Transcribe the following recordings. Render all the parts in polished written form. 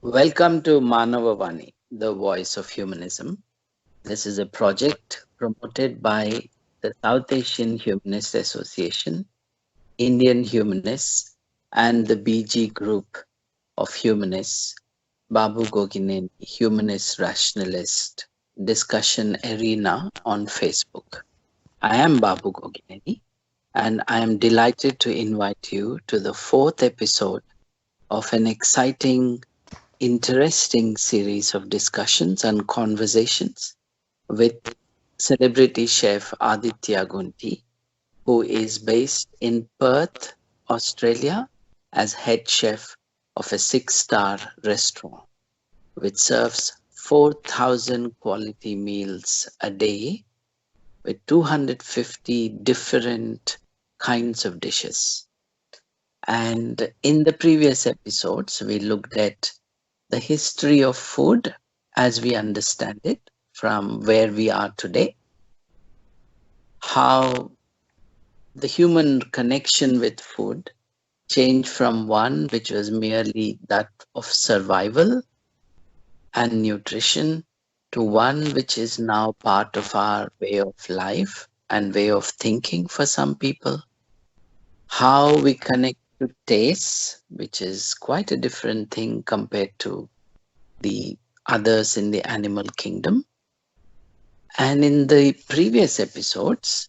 Welcome to Manavavani, the voice of humanism. This is a project promoted by the South Asian Humanist Association, Indian Humanists, and the BG Group of Humanists, Babu Gogineni, Humanist Rationalist Discussion Arena on Facebook. I am Babu Gogineni, and I am delighted to invite you to the fourth episode of an exciting interesting series of discussions and conversations with celebrity chef Auditya Gunti, who is based in Perth, Australia, as head chef of a six-star restaurant, which serves 4,000 quality meals a day with 250 different kinds of dishes. And in the previous episodes, we looked at the history of food as we understand it from where we are today, how the human connection with food changed from one which was merely that of survival and nutrition to one which is now part of our way of life and way of thinking for some people, how we connect to taste, which is quite a different thing compared to the others in the animal kingdom. And in the previous episodes,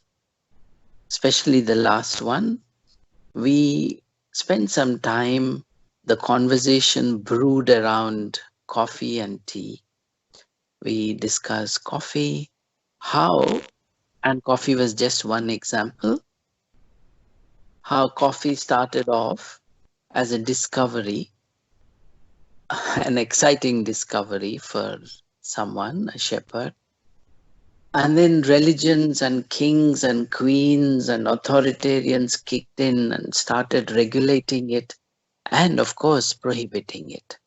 especially the last one, we spent some time, the conversation brewed around coffee and tea. We discussed coffee, how, and coffee was just one example, how coffee started off as a discovery, an exciting discovery for someone, a shepherd. And then religions and kings and queens and authoritarians kicked in and started regulating it and, of course, prohibiting it.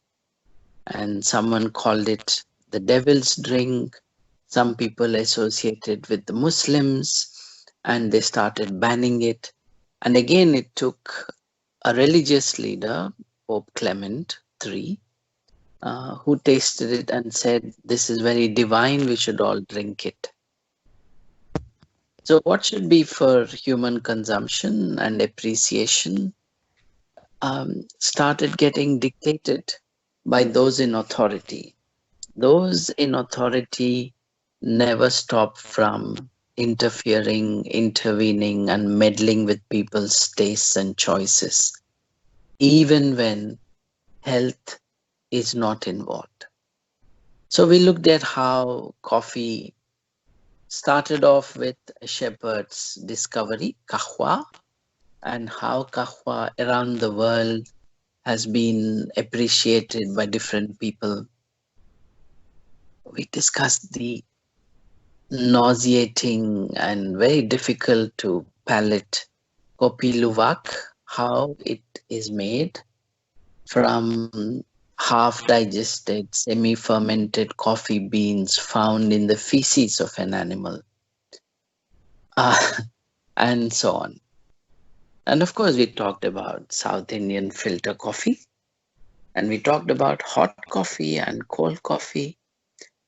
And someone called it the devil's drink. Some people associated with the Muslims and they started banning it. And again, it took a religious leader, Pope Clement III, who tasted it and said, "This is very divine, we should all drink it." So, what should be for human consumption and appreciation started getting dictated by those in authority. Those in authority never stop from interfering, intervening, and meddling with people's tastes and choices, even when health is not involved. So, we looked at how coffee started off with a shepherd's discovery, kahwa, and how kahwa around the world has been appreciated by different people. We discussed the nauseating and very difficult to palate kopi luwak, how it is made from half digested, semi fermented coffee beans found in the feces of an animal, uh, and so on. And of course, we talked about South Indian filter coffee, and we talked about hot coffee and cold coffee,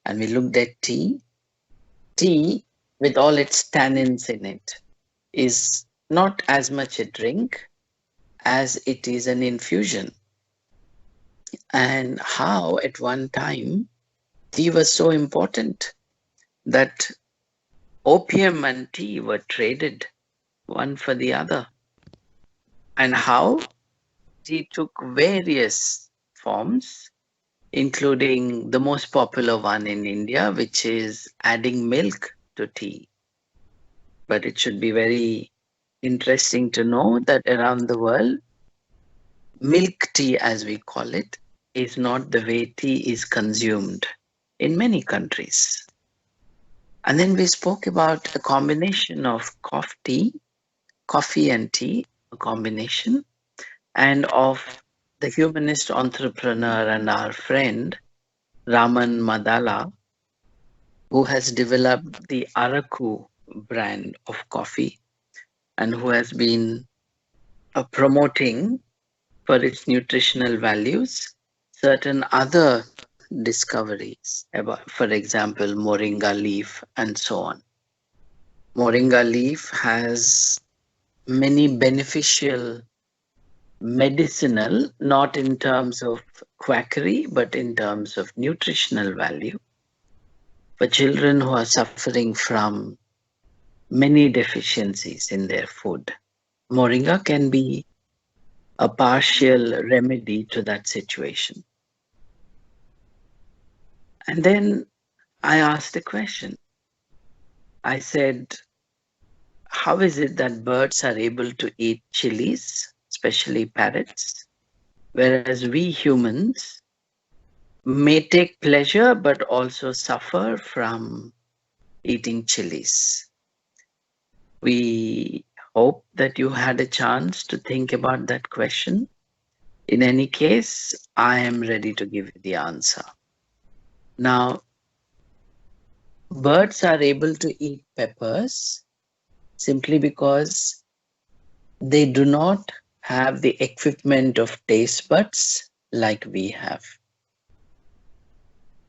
and we looked at tea. Tea, with all its tannins in it, is not as much a drink as it is an infusion. And how, at one time, tea was so important that opium and tea were traded one for the other. And how tea took various forms, including the most popular one in India, which is adding milk to tea. But it should be very interesting to know that around the world, milk tea, as we call it, is not the way tea is consumed in many countries. And then we spoke about a combination of coffee and tea, a combination, and of the humanist entrepreneur and our friend Raman Madala, who has developed the Araku brand of coffee and who has been promoting for its nutritional values certain other discoveries about, for example, moringa leaf and so on. Moringa leaf has many beneficial medicinal, not in terms of quackery, but in terms of nutritional value for children who are suffering from many deficiencies in their food. Moringa can be a partial remedy to that situation. And then I asked a question. I said, how is it that birds are able to eat chilies, especially parrots, whereas we humans may take pleasure but also suffer from eating chilies? We hope that you had a chance to think about that question. In any case, I am ready to give you the answer. Now, birds are able to eat peppers simply because they do not have the equipment of taste buds like we have.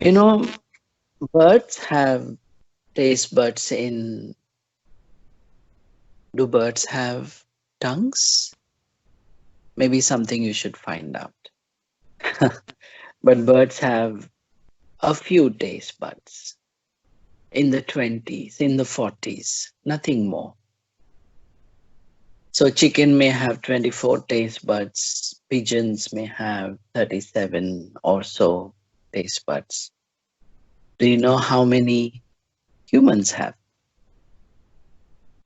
You know, birds have taste buds in. Do birds have tongues? Maybe something you should find out. But birds have a few taste buds in the 20s, in the 40s, nothing more. So chicken may have 24 taste buds, pigeons may have 37 or so taste buds. Do you know how many humans have?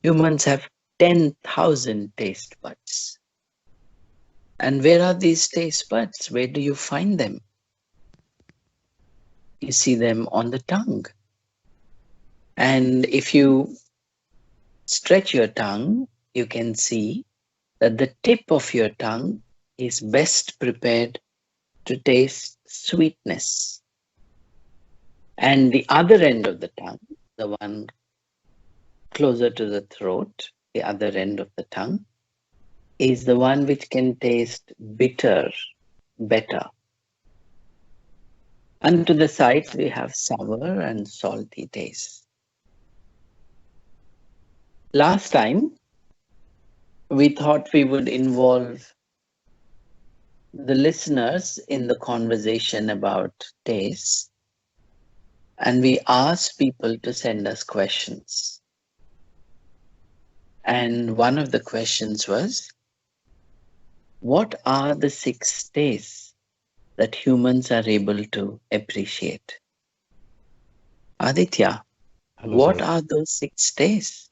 Humans have 10,000 taste buds. And where are these taste buds? Where do you find them? You see them on the tongue. And if you stretch your tongue, you can see that the tip of your tongue is best prepared to taste sweetness. And the other end of the tongue, the one closer to the throat, the other end of the tongue, is the one which can taste bitter better. And to the sides, we have sour and salty taste. Last time, we thought we would involve the listeners in the conversation about taste, and we asked people to send us questions. And one of the questions was, what are the 6 tastes that humans are able to appreciate? Aditya, Hello, what sir. are those 6 tastes?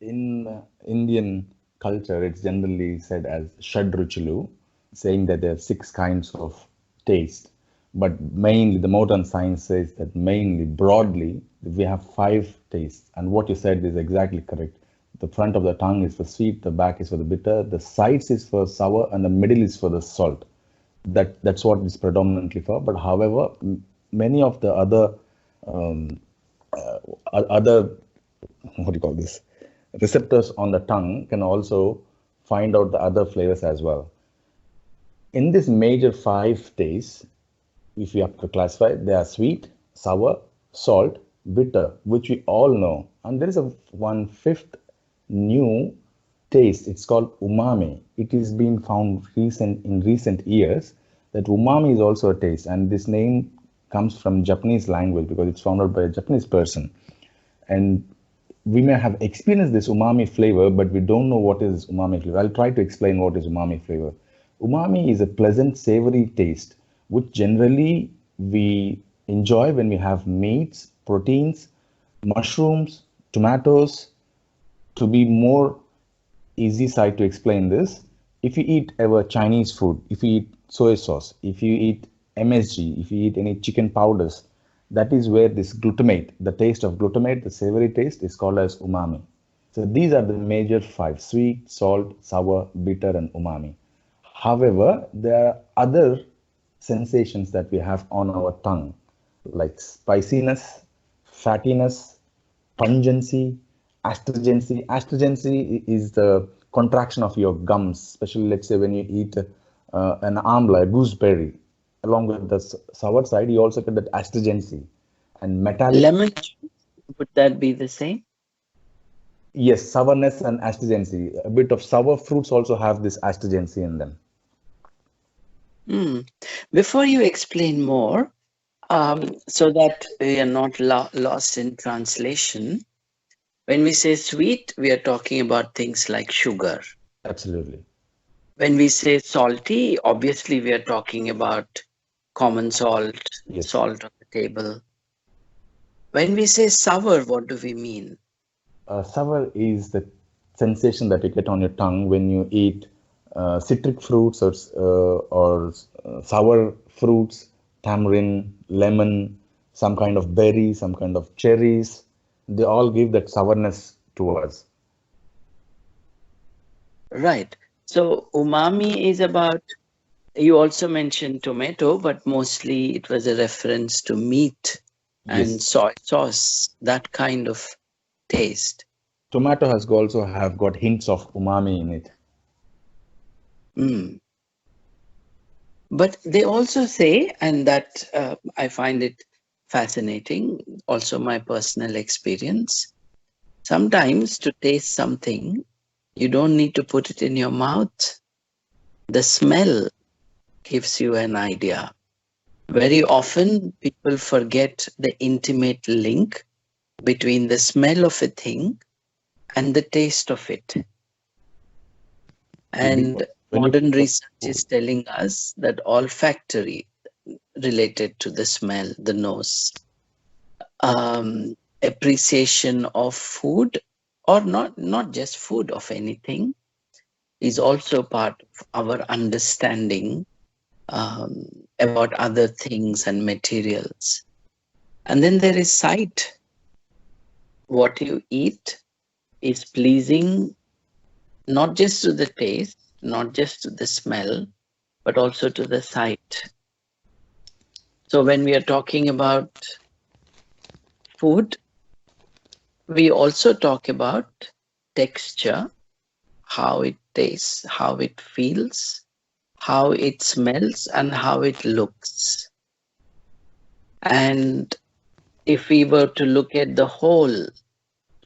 In Indian culture, it's generally said as Shadruchulu, saying that there are 6 kinds of taste. But mainly, the modern science says that mainly, broadly, we have 5 tastes. And what you said is exactly correct. The front of the tongue is for sweet, the back is for the bitter, the sides is for sour, and the middle is for the salt. That's what it's predominantly for. But however, many of the um, other what do you call this receptors on the tongue can also find out the other flavors as well. In this major 5 tastes, if we have to classify, they are sweet, sour, salt, bitter, which we all know. And there is a one fifth new taste. It's called umami. It is being found in recent years that umami is also a taste, and this name comes from Japanese language because it's founded by a Japanese person. And we may have experienced this umami flavor, but we don't know what is umami flavor. I'll try to explain what is umami flavor. Umami is a pleasant, savory taste, which generally we enjoy when we have meats, proteins, mushrooms, tomatoes. To be more easy side to explain this, if you eat ever Chinese food, if you eat soy sauce, if you eat MSG, if you eat any chicken powders, that is where this glutamate, the taste of glutamate, the savory taste, is called as umami. So these are the major 5: sweet, salt, sour, bitter, and umami. However, there are other sensations that we have on our tongue, like spiciness, fattiness, pungency, astringency. Astringency is the contraction of your gums, especially let's say when you eat an amla, a gooseberry. Along with the sour side, you also get that astringency and metallic. Lemon juice, would that be the same? Yes, sourness and astringency. A bit of sour fruits also have this astringency in them. Hmm. Before you explain more, so that we are not lost in translation, when we say sweet, we are talking about things like sugar. Absolutely. When we say salty, obviously we are talking about common salt, Yes. salt on the table. When we say sour, what do we mean? Sour is the sensation that you get on your tongue when you eat citric fruits or sour fruits, tamarind, lemon, some kind of berry, some kind of cherries. They all give that sourness to us. Right. So umami is about, you also mentioned tomato, but mostly it was a reference to meat and Yes. soy sauce, that kind of taste. Tomato has also have got hints of umami in it. Mm. But they also say, and that I find it fascinating, also my personal experience. Sometimes to taste something, you don't need to put it in your mouth. The smell gives you an idea. Very often, people forget the intimate link between the smell of a thing and the taste of it. See, And because when you modern cook research food, is telling us that olfactory related to the smell, the nose, appreciation of food, or not just food, of anything, is also part of our understanding um, about other things and materials. And then there is sight. What you eat is pleasing not just to the taste, not just to the smell, but also to the sight. So when we are talking about food, we also talk about texture, how it tastes, how it feels, how it smells, and how it looks. And if we were to look at the whole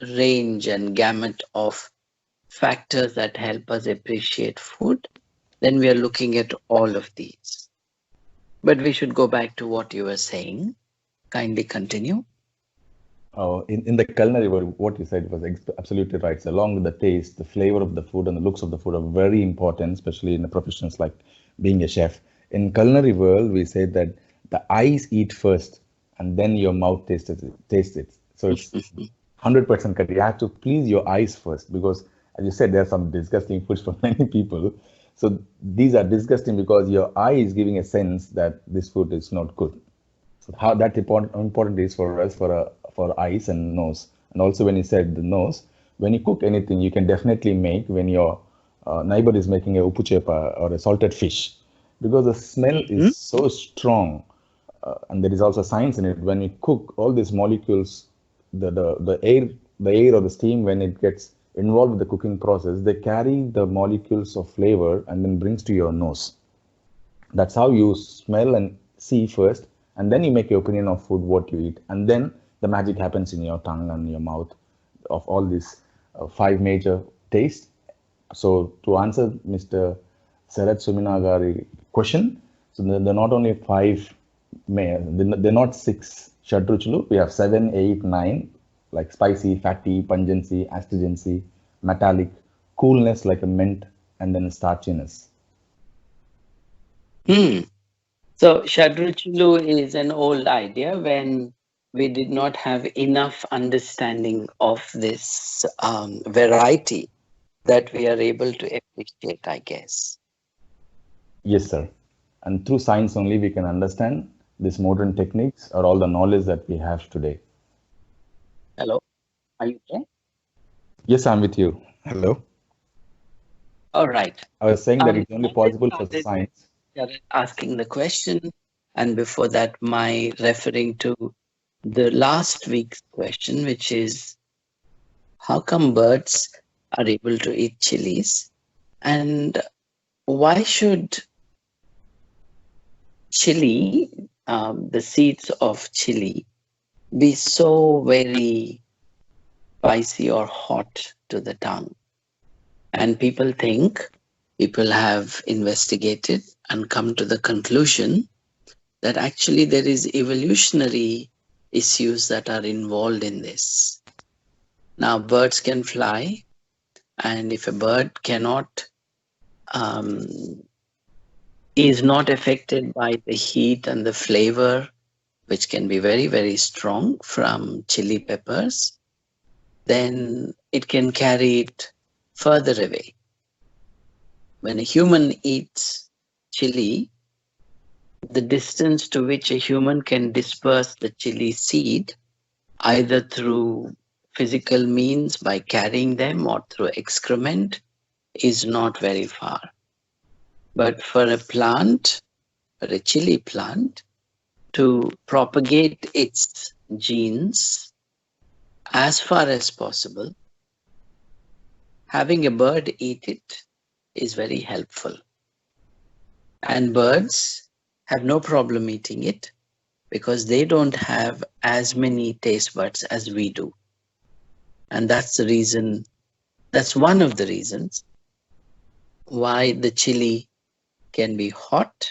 range and gamut of factors that help us appreciate food, then we are looking at all of these. But we should go back to what you were saying. Kindly continue. in the culinary world, what you said was absolutely right. So along with the taste, the flavor of the food and the looks of the food are very important, especially in the professions like being a chef. In culinary world, we say that the eyes eat first and then your mouth tastes it. So it's 100% correct. You have to please your eyes first because, as you said, there are some disgusting foods for many people. So these are disgusting because your eye is giving a sense that this food is not good. So how that important is for us for eyes and nose. And also when you said the nose, when you cook anything, you can definitely make when your neighbor is making a upu chepa or a salted fish, because the smell is Mhm. so strong, and there is also science in it. When you cook, all these molecules, the air or the steam, when it gets involved with the cooking process, they carry the molecules of flavor and then brings to your nose. That's how you smell and see first, and then you make your opinion of food, what you eat, and then the magic happens in your tongue and your mouth of all these five major tastes. So to answer Mr. Sarat Suminagari question, so they're not only five, they're not six shadruchulu. We have seven, eight, nine, like spicy, fatty, pungency, astringency, metallic, coolness like a mint, and then starchiness. Hmm. So Shadruchulu is an old idea when we did not have enough understanding of this variety that we are able to appreciate, I guess. Yes, sir. And through science only we can understand these modern techniques or all the knowledge that we have today. Hello, are you there? Yes, I'm with you. Hello. All right. I was saying that it's only I just possible for started science. asking the question, and before that, my referring to the last week's question, which is how come birds are able to eat chilies, and why should chili, the seeds of chili, be so very spicy or hot to the tongue. And people have investigated and come to the conclusion that actually there is evolutionary issues that are involved in this. Now, birds can fly, and if a bird um, is not affected by the heat and the flavor, which can be very, very strong from chili peppers, then it can carry it further away. When a human eats chili, the distance to which a human can disperse the chili seed, either through physical means by carrying them or through excrement, is not very far. But for a plant, for a chili plant, to propagate its genes as far as possible, having a bird eat it is very helpful. And birds have no problem eating it because they don't have as many taste buds as we do. And that's the reason, that's one of the reasons why the chili can be hot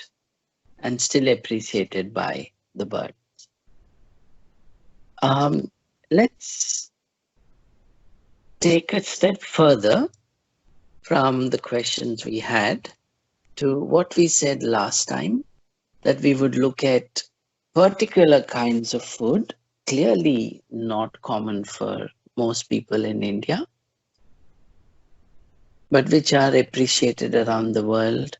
and still appreciated by the bird. Let's take a step further from the questions we had to what we said last time, that we would look at particular kinds of food, clearly not common for most people in India, but which are appreciated around the world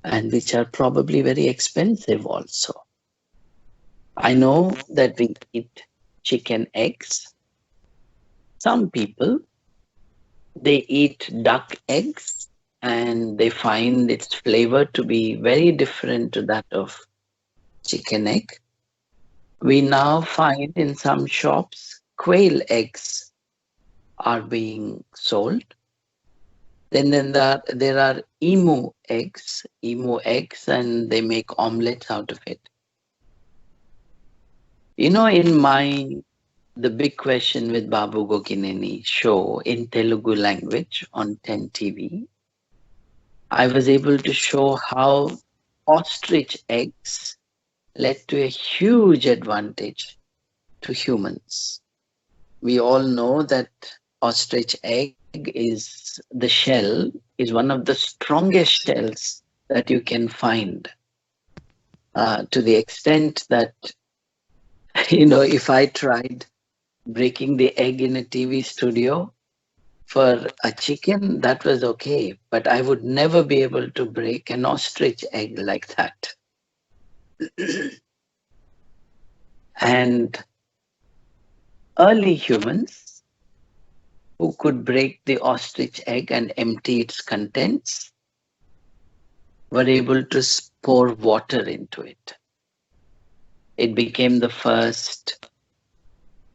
and which are probably very expensive also. I know that we eat chicken eggs. Some people, they eat duck eggs and they find its flavor to be very different to that of chicken egg. We now find in some shops quail eggs are being sold. Then there are emu eggs, and they make omelets out of it. You know, in the Big Question with Babu Gogineni show in Telugu language on 10 TV, I was able to show how ostrich eggs led to a huge advantage to humans. We all know that ostrich egg the shell is one of the strongest shells that you can find, to the extent that, if I tried breaking the egg in a TV studio for a chicken, that was okay, but I would never be able to break an ostrich egg like that. And early humans who could break the ostrich egg and empty its contents were able to pour water into it. It became the first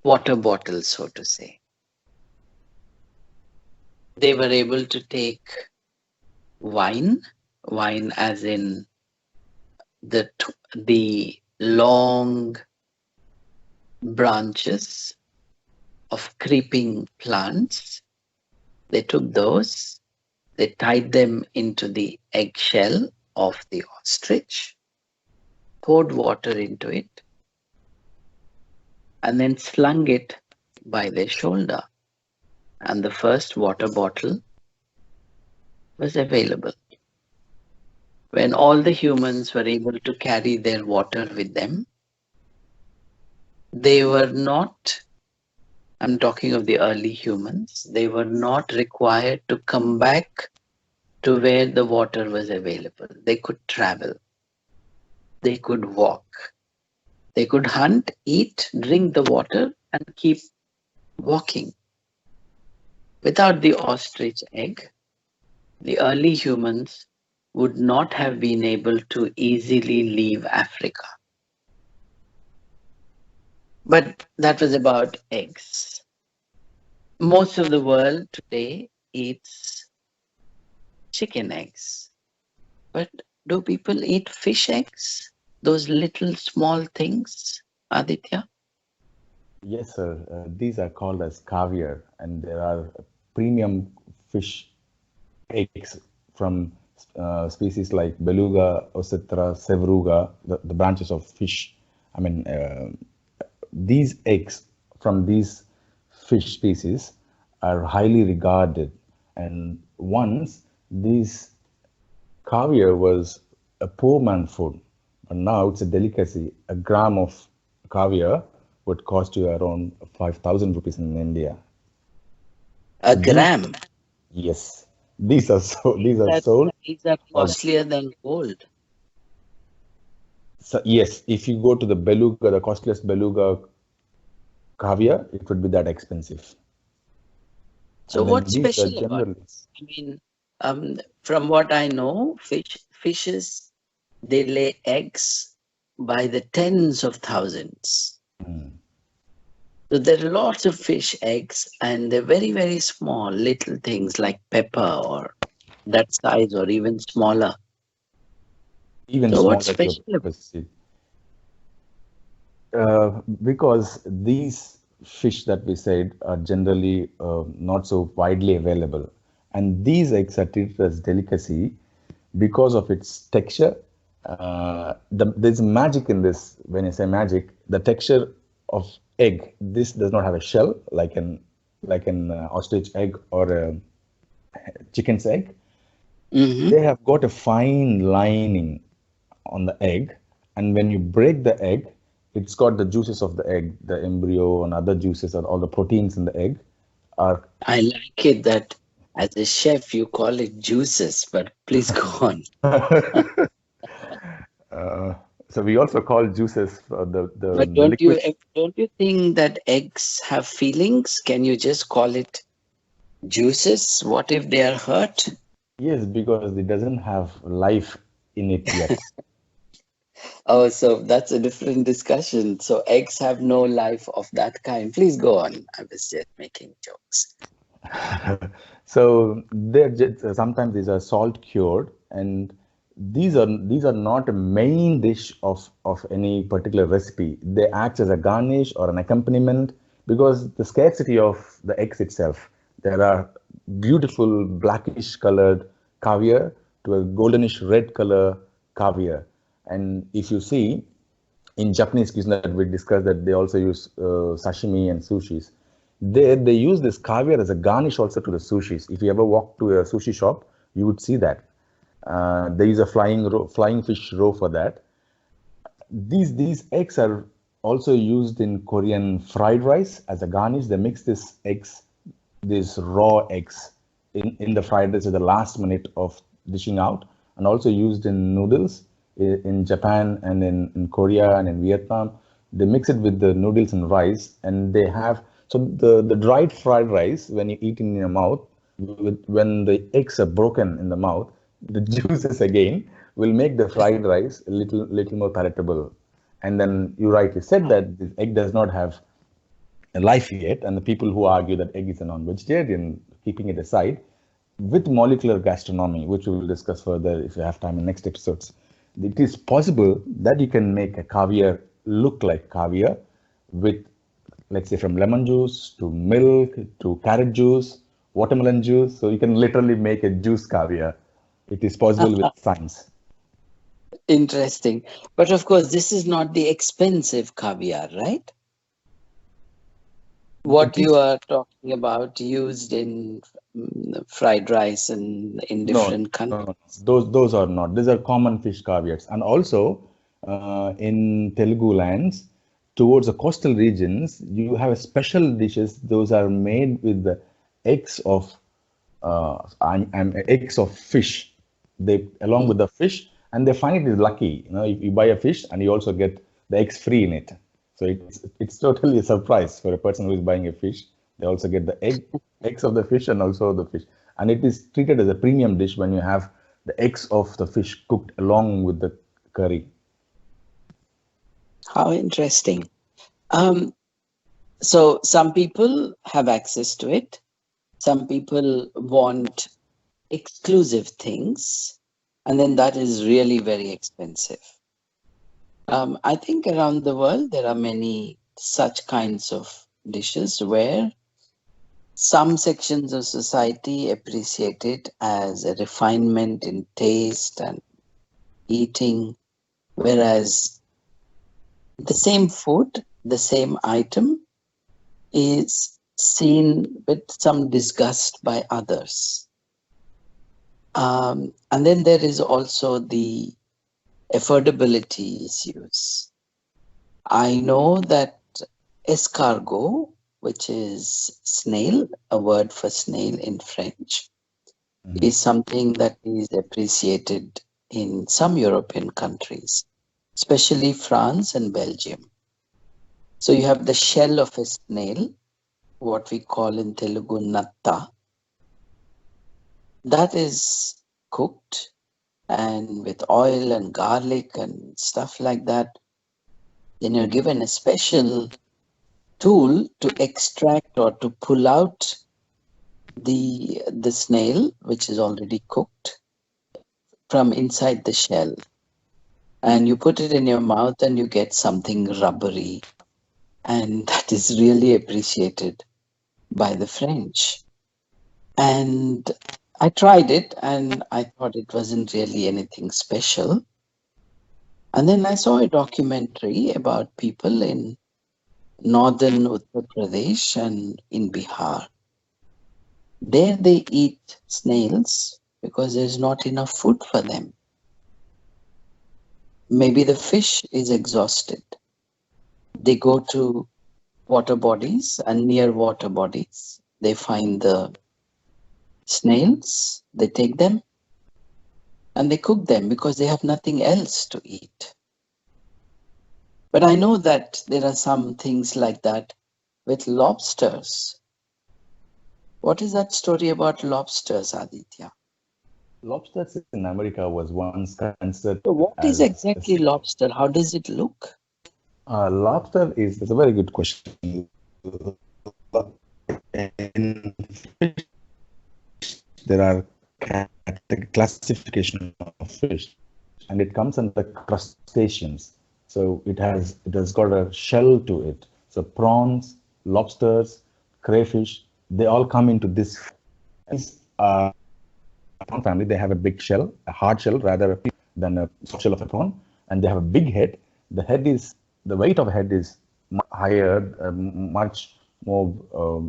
water bottle, so to say. They were able to take wine as in the long branches of creeping plants. They took those, they tied them into the eggshell of the ostrich, poured water into it, and then slung it by their shoulder. And the first water bottle was available. When all the humans were able to carry their water with them, they were not, I'm talking of the early humans, they were not required to come back to where the water was available. They could travel. They could walk. They could hunt, eat, drink the water, and keep walking. Without the ostrich egg, the early humans would not have been able to easily leave Africa. But that was about eggs. Most of the world today eats chicken eggs. But do people eat fish eggs? Those little small things, Aditya? Yes, sir. These are called as caviar, and there are premium fish eggs from species like beluga, osetra, sevruga, the branches of fish. I mean, these eggs from these fish species are highly regarded. And once these caviar was a poor man food, but now it's a delicacy. A gram of caviar would cost you around 5,000 rupees in India. A So these, gram. yes, these are That sold these are for. costlier than gold. So yes, if you go to the beluga, the costliest beluga caviar, it would be that expensive. So And then what's these are special about generally, this? I mean, from what I know, fishes they lay eggs by the tens of thousands. So there are lots of fish eggs, and they're very, very small, little things like pepper or that size or even smaller. even So what's smaller to a special about pepper seed. Because these fish that we said are generally not so widely available, and these eggs are treated as delicacy because of its texture. There's magic in this. When I say magic, the texture of egg. This does not have a shell like an ostrich egg or a chicken's egg. Mm-hmm. They have got a fine lining on the egg, and when you break the egg, it's got the juices of the egg, the embryo and other juices, and all the proteins in the egg are. I like it that as a chef you call it juices, but please go on. So we also call juices But the liquids. don't you think that eggs have feelings? Can you just call it juices? What if they are hurt? Yes, because it doesn't have life in it yet. Oh, so that's a different discussion. So eggs have no life of that kind. Please go on. I was just making jokes. So sometimes these are salt cured, and these are not a main dish of any particular recipe. They act as a garnish or an accompaniment because the scarcity of the eggs itself. There are beautiful blackish colored caviar to a goldenish red color caviar, and if you see in Japanese cuisine that we discussed, that they also use sashimi and sushis. They use this caviar as a garnish also to the sushis. If you ever walk to a sushi shop, you would see that. They use a flying fish roe for that. These eggs are also used in Korean fried rice as a garnish. They mix these raw eggs in the fried rice at the last minute of dishing out, and also used in noodles in Japan and in Korea and in Vietnam. They mix it with the noodles and rice, and they have so the dried fried rice when you eat in your mouth, when the eggs are broken in the mouth, the juices again will make the fried rice a little more palatable. And then you rightly said that this egg does not have a life yet, and the people who argue that egg is a non-vegetarian, keeping it aside, with molecular gastronomy, which we will discuss further if you have time in next episodes, it is possible that you can make a caviar look like caviar with, let's say, from lemon juice to milk to carrot juice, watermelon juice. So you can literally make a juice caviar. It is possible with science. Interesting. But of course, this is not the expensive caviar, right? What you This are talking about used in fried rice and in No, different no, no. countries. Those are not. These are common fish caviars. And also, in Telugu lands, towards the coastal regions, you have special dishes. Those are made with the eggs of and eggs of fish. They along Mm. with the fish, and they find it is lucky. If you buy a fish and you also get the eggs free in it. So it's totally a surprise for a person who is buying a fish. They also get the eggs of the fish and also the fish, and it is treated as a premium dish when you have the eggs of the fish cooked along with the curry. How interesting. Um, so some people have access to it. Some people want exclusive things, and then that is really very expensive. I think around the world there are many such kinds of dishes where some sections of society appreciate it as a refinement in taste and eating, whereas the same food, the same item is seen with some disgust by others. And then there is also the affordability issues. I know that escargot, which is snail, a word for snail in French, is something that is appreciated in some European countries, especially France and Belgium. So you have the shell of a snail, what we call in Telugu natta, that is cooked and with oil and garlic and stuff like that. Then you're given a special tool to extract or to pull out the snail, which is already cooked, from inside the shell. And you put it in your mouth and you get something rubbery. And that is really appreciated by the French. And I tried it and I thought it wasn't really anything special. And then I saw a documentary about people in northern Uttar Pradesh and in Bihar. There they eat snails because there's not enough food for them. Maybe the fish is exhausted. They go to water bodies, and near water bodies, they find the snails, they take them and they cook them because they have nothing else to eat. But I know that there are some things like that with lobsters. What is that story about lobsters, Aditya? Lobsters in America was once considered So what is as exactly lobster? How does it look? lobster is that's a very good question. In fish, there are classification of fish, and it comes under crustaceans. So it has got a shell to it. So prawns, lobsters, crayfish, they all come into this prawn family. They have a big shell, a hard shell rather than a soft shell of a prawn, and they have a big head. The weight of a head is much higher, much more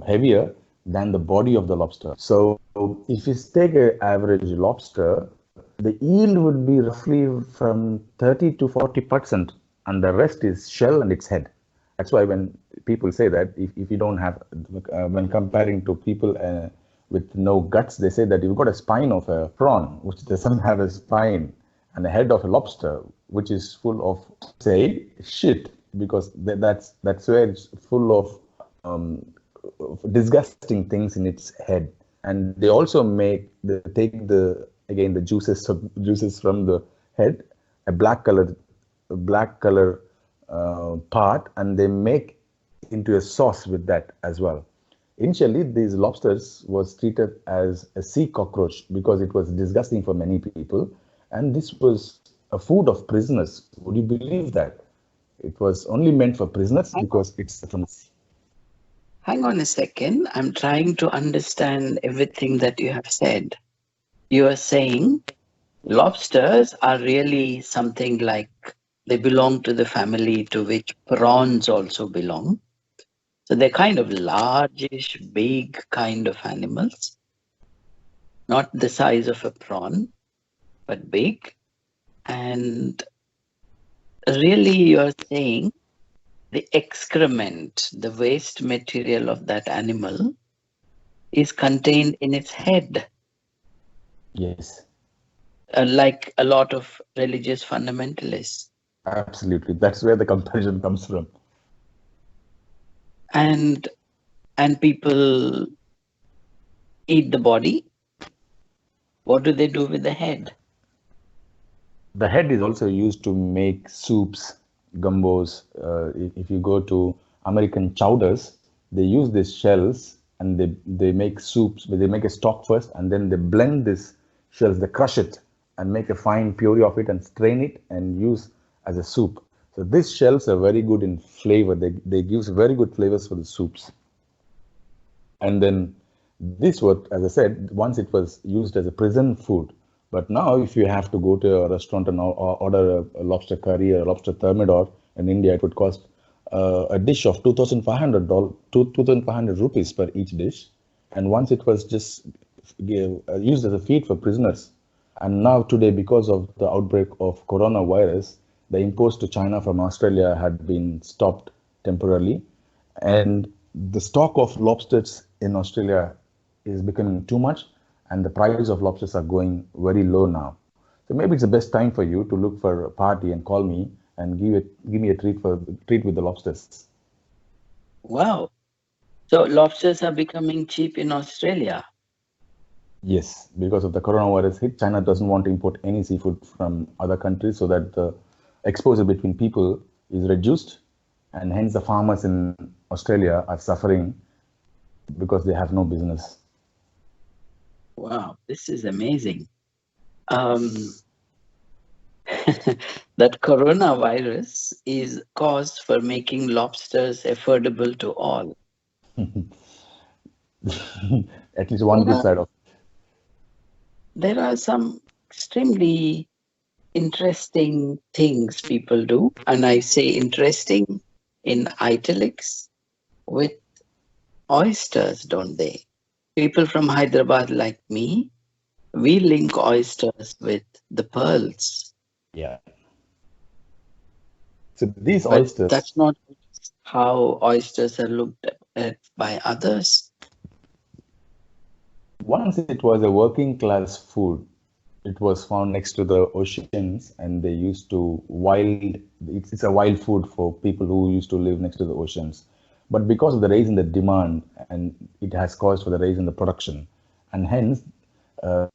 heavier than the body of the lobster. So if you take an average lobster, the yield would be roughly from 30 to 40%, and the rest is shell and its head. That's why when people say that if you don't have, when comparing to people with no guts, they say that you've got a spine of a prawn, which doesn't have a spine, and a head of a lobster, which is full of, say, shit, because that's where it's full of disgusting things in its head. And they also take the juices from the head, a black color part, and they make into a sauce with that as well. Initially, these lobsters was treated as a sea cockroach because it was disgusting for many people, and this was a food of prisoners. Would you believe that? It was only meant for prisoners because it's from sea. Hang on a second. I'm trying to understand everything that you have said. You are saying lobsters are really something like they belong to the family to which prawns also belong. So they're kind of largish, big kind of animals, not the size of a prawn, but big. And really, you're saying the excrement, the waste material of that animal is contained in its head, Yes, like a lot of religious fundamentalists. absolutely. That's where the comparison comes from. And people eat the body. What do they do with the head? The head is also used to make soups, gumbos. If you go to American chowders, they use these shells and they make soups, but they make a stock first and then they blend these shells, they crush it and make a fine puree of it and strain it and use as a soup. So these shells are very good in flavor. They give very good flavors for the soups. And then this was, as I said, once it was used as a prison food. But now, if you have to go to a restaurant and order a lobster curry or a lobster thermidor in India, it would cost a dish of $2,500 rupees per each dish. And once it was just used as a feed for prisoners. And now today, because of the outbreak of coronavirus, the imports to China from Australia had been stopped temporarily. And the stock of lobsters in Australia is becoming too much, and the price of lobsters are going very low now. So maybe it's the best time for you to look for a party and call me and give me a treat with the lobsters. Wow. So lobsters are becoming cheap in Australia. Yes, because of the coronavirus hit, China doesn't want to import any seafood from other countries so that the exposure between people is reduced, and hence the farmers in Australia are suffering because they have no business. Wow, this is amazing. That coronavirus is cause for making lobsters affordable to all. At least one good side of There are some extremely interesting things people do, and I say interesting in italics, with oysters, don't they? People from Hyderabad like me, we link oysters with the pearls. Yeah. So these But oysters, that's not how oysters are looked at by others. once it was a working class food, it was found next to the oceans, and they used to it's a wild food for people who used to live next to the oceans. But because of the rise in the demand, and it has caused for the rise in the production, and hence uh,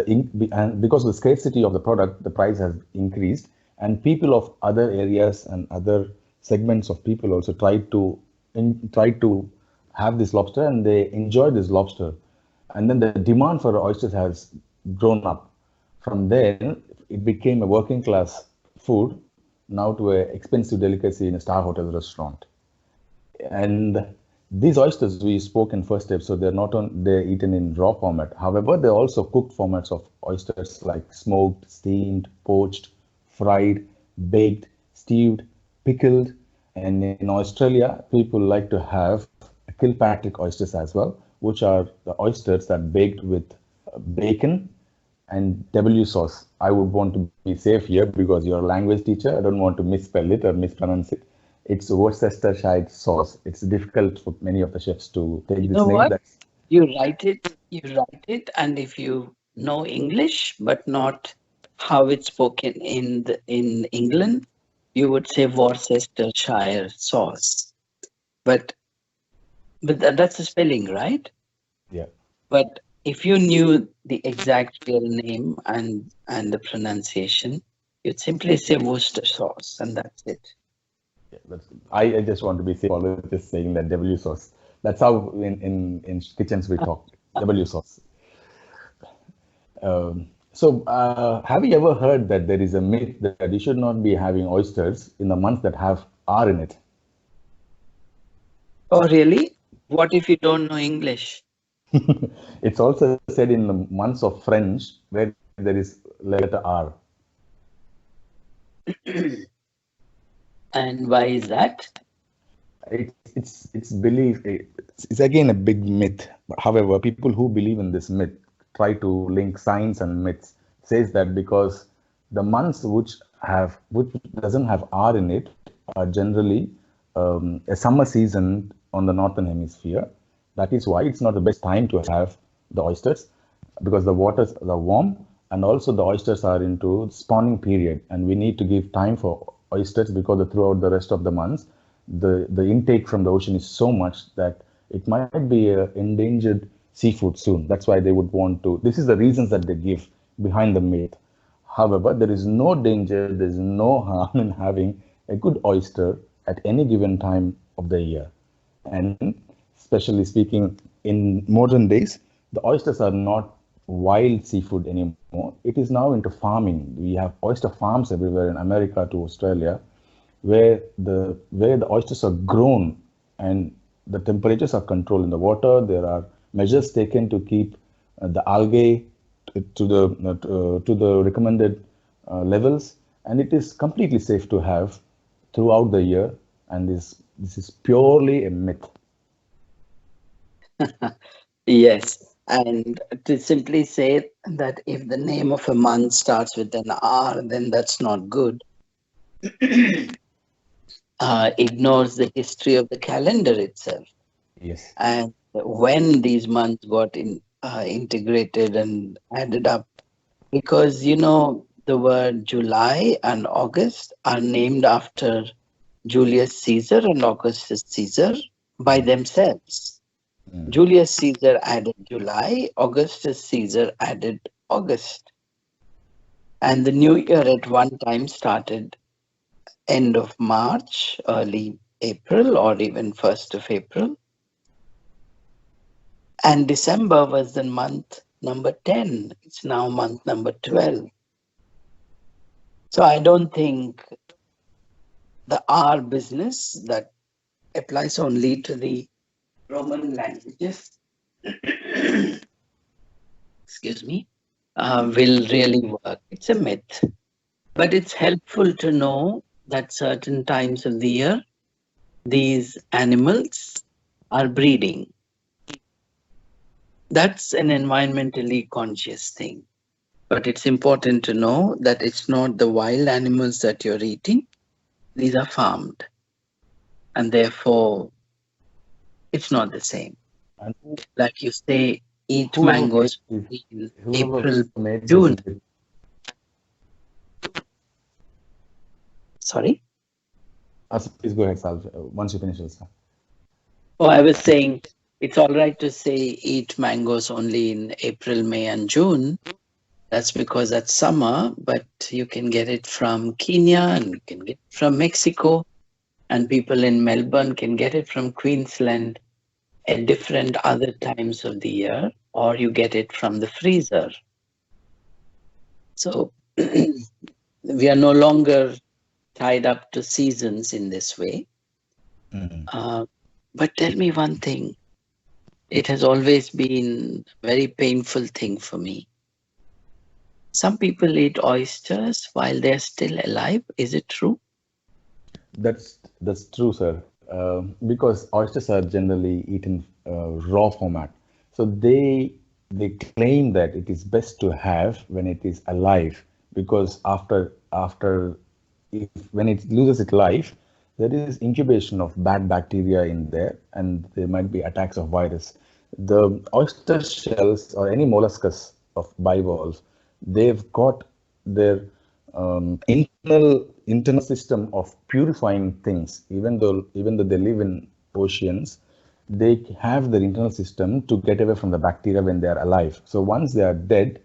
and because of the scarcity of the product, the price has increased, and people of other areas and other segments of people also try to have this lobster, and they enjoy this lobster, and then the demand for oysters has grown up. From there, it became a working class food, now to an expensive delicacy in a star hotel restaurant. And these oysters we spoke in first episode, they're eaten in raw format. However, they're also cooked formats of oysters like smoked, steamed, poached, fried, baked, stewed, pickled. And in Australia, people like to have Kilpatrick oysters as well, which are the oysters that baked with bacon and W sauce. I would want to be safe here because you're a language teacher. I don't want to misspell it or mispronounce it. It's Worcestershire sauce. It's difficult for many of the chefs to take You this know name. what? You write it, and if you know English but not how it's spoken in England, you would say Worcestershire sauce. But that's the spelling, right? Yeah, But if you knew the exact real name and the pronunciation, you'd simply say Worcester sauce, and that's it. yeah. I just want to be safe, always just saying that W sauce. That's how in kitchens we talk. W sauce. Have you ever heard that there is a myth that you should not be having oysters in the months that have R in it? Oh, really? What if you don't know English? It's also said in the months of French where there is letter R. And why is that? It's belief. It's again a big myth. However, people who believe in this myth try to link science and myths. Says that because the months which doesn't have R in it are generally a summer season on the northern hemisphere. That is why it's not the best time to have the oysters, because the waters are warm, and also the oysters are into spawning period, and we need to give time for oysters because throughout the rest of the months the intake from the ocean is so much that it might be a endangered seafood soon. That's why they would want to. This is the reasons that they give behind the myth. However, there is no danger, there is no harm in having a good oyster at any given time of the year. And especially speaking, in modern days, the oysters are not wild seafood anymore. It is now into farming. We have oyster farms everywhere in America to Australia. where the oysters are grown and the temperatures are controlled in the water. There are measures taken to keep the algae to the recommended levels, and it is completely safe to have throughout the year. And this is purely a myth. Yes. And to simply say that if the name of a month starts with an R, then that's not good. Ignores the history of the calendar itself. Yes. And when these months got integrated and added up, because the word July and August are named after Julius Caesar and Augustus Caesar by themselves. Mm. Julius Caesar added July, Augustus Caesar added August. And the new year at one time started end of March, early April, or even 1st of April. And December was the month number 10. It's now month number 12. So I don't think the R business that applies only to the Roman languages, excuse me, will really work. It's a myth. But it's helpful to know that certain times of the year, these animals are breeding. That's an environmentally conscious thing. But it's important to know that it's not the wild animals that you're eating. These are farmed. And therefore, it's not the same. And Like you say, eat whoever made mangoes this, in whoever April, made this, June. Sorry? please go ahead, Sal. Once you finish, Sal. Oh, I was saying it's all right to say eat mangoes only in April, May, and June. That's because that's summer, but you can get it from Kenya and you can get it from Mexico, and people in Melbourne can get it from Queensland at different other times of the year, or you get it from the freezer. So we are no longer tied up to seasons in this way. But tell me one thing. It has always been a very painful thing for me. Some people eat oysters while they're still alive. Is it true? That's true, sir. Because oysters are generally eaten raw format, so they claim that it is best to have when it is alive, because after if when it loses its life, there is incubation of bad bacteria in there, and there might be attacks of virus. The oyster shells or any molluscus of bivalves, they've got their internal system of purifying things. Even though they live in oceans, they have their internal system to get away from the bacteria when they are alive. So once they are dead,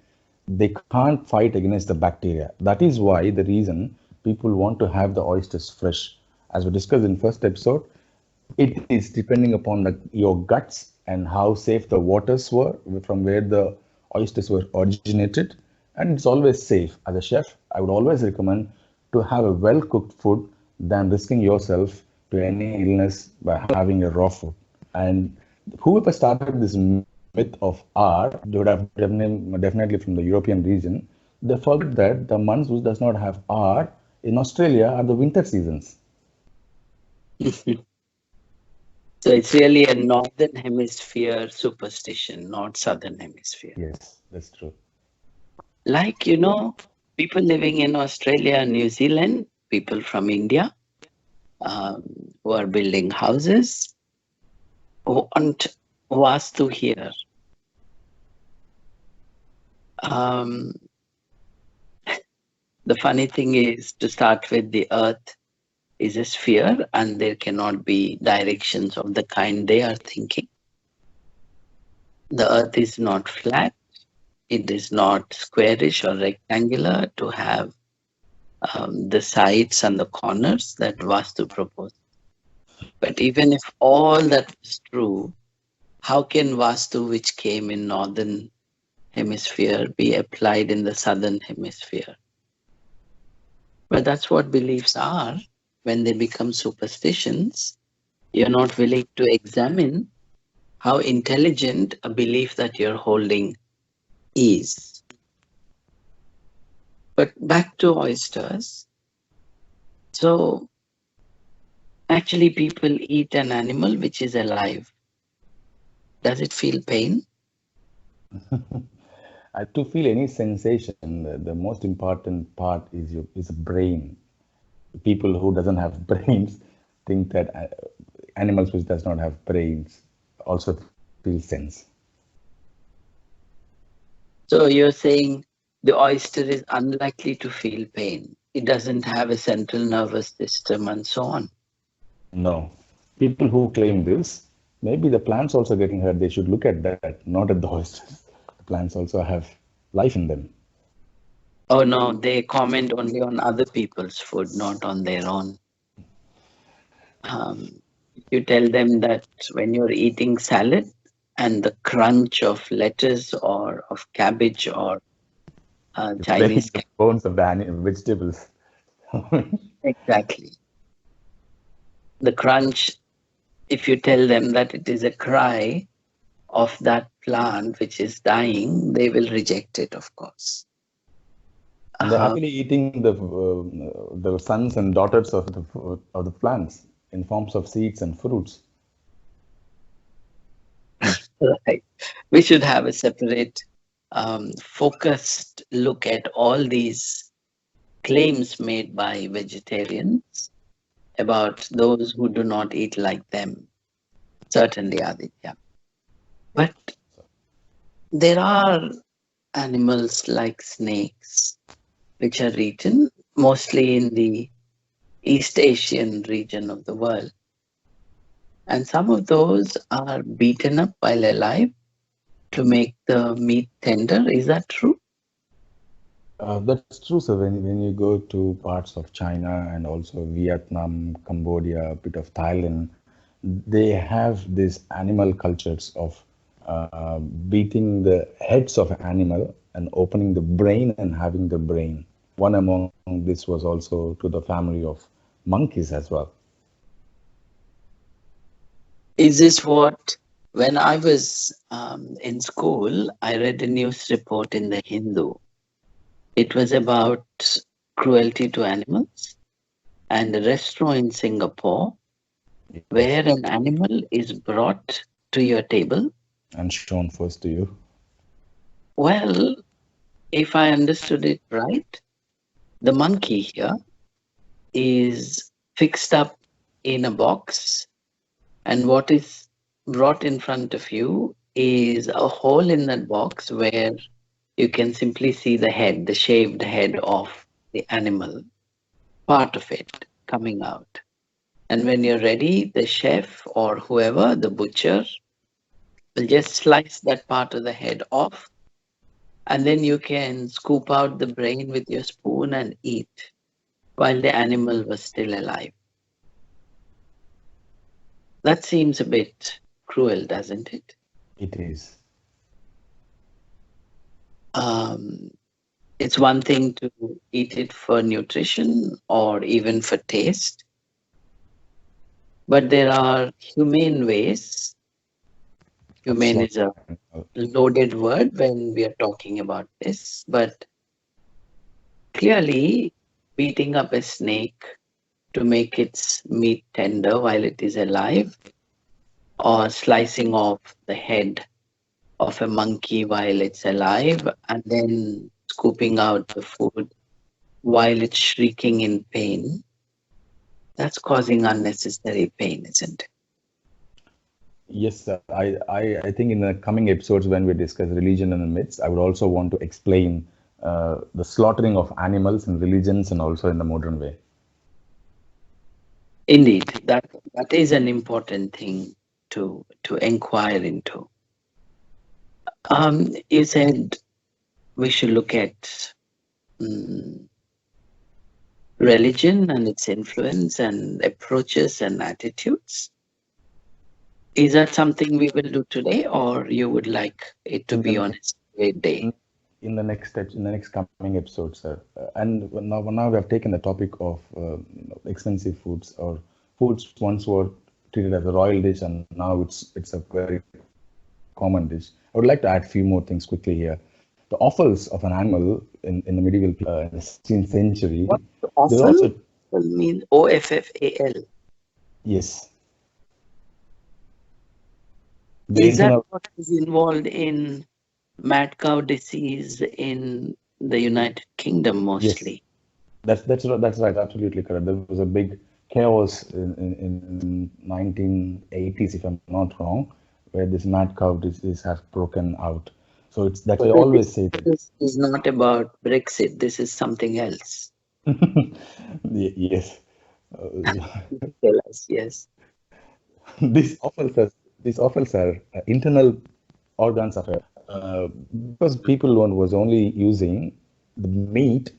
they can't fight against the bacteria. That is why the reason people want to have the oysters fresh. As we discussed in first episode, it is depending upon your guts and how safe the waters were from where the oysters were originated. And it's always safe. As a chef, I would always recommend to have a well cooked food than risking yourself to any illness by having a raw food. And whoever started this myth of R, they would have definitely from the European region. They forget that the months which does not have R in Australia are the winter seasons. So it's really a northern hemisphere superstition, not southern hemisphere. Yes, that's true. Like, people living in Australia and New Zealand, people from India who are building houses, want Vastu here. The funny thing is, to start with, the earth is a sphere and there cannot be directions of the kind they are thinking. The earth is not flat. It is not squarish or rectangular to have the sides and the corners that Vastu proposed. But even if all that was true, how can Vastu, which came in northern hemisphere, be applied in the southern hemisphere? But that's what beliefs are. when they become superstitions, you're not willing to examine how intelligent a belief that you're holding is. But back to oysters. So actually, people eat an animal which is alive. Does it feel pain? To feel any sensation, the most important part is a brain. People who doesn't have brains think that animals which does not have brains also feel sense. So you're saying the oyster is unlikely to feel pain. It doesn't have a central nervous system and so on. No. People who claim this, maybe the plants also getting hurt, they should look at that, not at the oysters. The plants also have life in them. Oh no, they comment only on other people's food, not on their own. You tell them that when you're eating salad and the crunch of lettuce or of cabbage or It's breaking Chinese. the bones of the vegetables. Exactly. The crunch, if you tell them that it is a cry of that plant which is dying, they will reject it, of course. And they're happily eating the sons and daughters of the plants in forms of seeds and fruits. Right. We should have a separate, focused look at all these claims made by vegetarians about those who do not eat like them. Certainly, Aditya. But there are animals like snakes, which are eaten mostly in the East Asian region of the world. And some of those are beaten up while alive to make the meat tender. Is that true? That's true. So when you go to parts of China and also Vietnam, Cambodia, a bit of Thailand, they have these animal cultures of beating the heads of an animal and opening the brain and having the brain. One among this was also to the family of monkeys as well. Is this what, when I was in school, I read a news report in the Hindu. It was about cruelty to animals and a restaurant in Singapore Yes, where an animal is brought to your table. and shown first to you. Well, if I understood it right, the monkey here is fixed up in a box, and what is brought in front of you is a hole in that box where you can simply see the head, the shaved head of the animal, part of it coming out. And when you're ready, the chef or whoever, the butcher, will just slice that part of the head off, and then you can scoop out the brain with your spoon and eat while the animal was still alive. That seems a bit cruel, doesn't it? It is. Um, it's one thing to eat it for nutrition or even for taste, but there are humane ways. Of Humane is a slaughtering. loaded word when we are talking about this, but clearly beating up a snake to make its meat tender while it is alive, or slicing off the head of a monkey while it's alive, and then scooping out the food while it's shrieking in pain, that's causing unnecessary pain, isn't it? Yes, sir. I think in the coming episodes when we discuss religion and myths, I would also want to explain the slaughtering of animals in religions and also in the modern way. Indeed, that is an important thing to inquire into. You said we should look at mm, religion and its influence and approaches and attitudes. Is that something we will do today, or you would like it to In be the on a separate day? in the next steps, in the next coming episodes, sir. And now we have taken the topic of expensive foods or foods once were treated as a royal dish, and now it's a very common dish. I would like to add a few more things quickly here. The offals of an animal in the medieval in the 16th century, What they offal? also Offal means OFFAL. yes, the Is that internal what is involved in mad cow disease in the United Kingdom yes. mostly? That's right, absolutely correct. There was a big chaos in 1980s, if I'm not wrong, where this mad cow disease has broken out. So it's that's why I So always say that. this is not about Brexit. This is something else. Yes, uh, Tell us, yes. these offals are internal organs of because people was only using the meat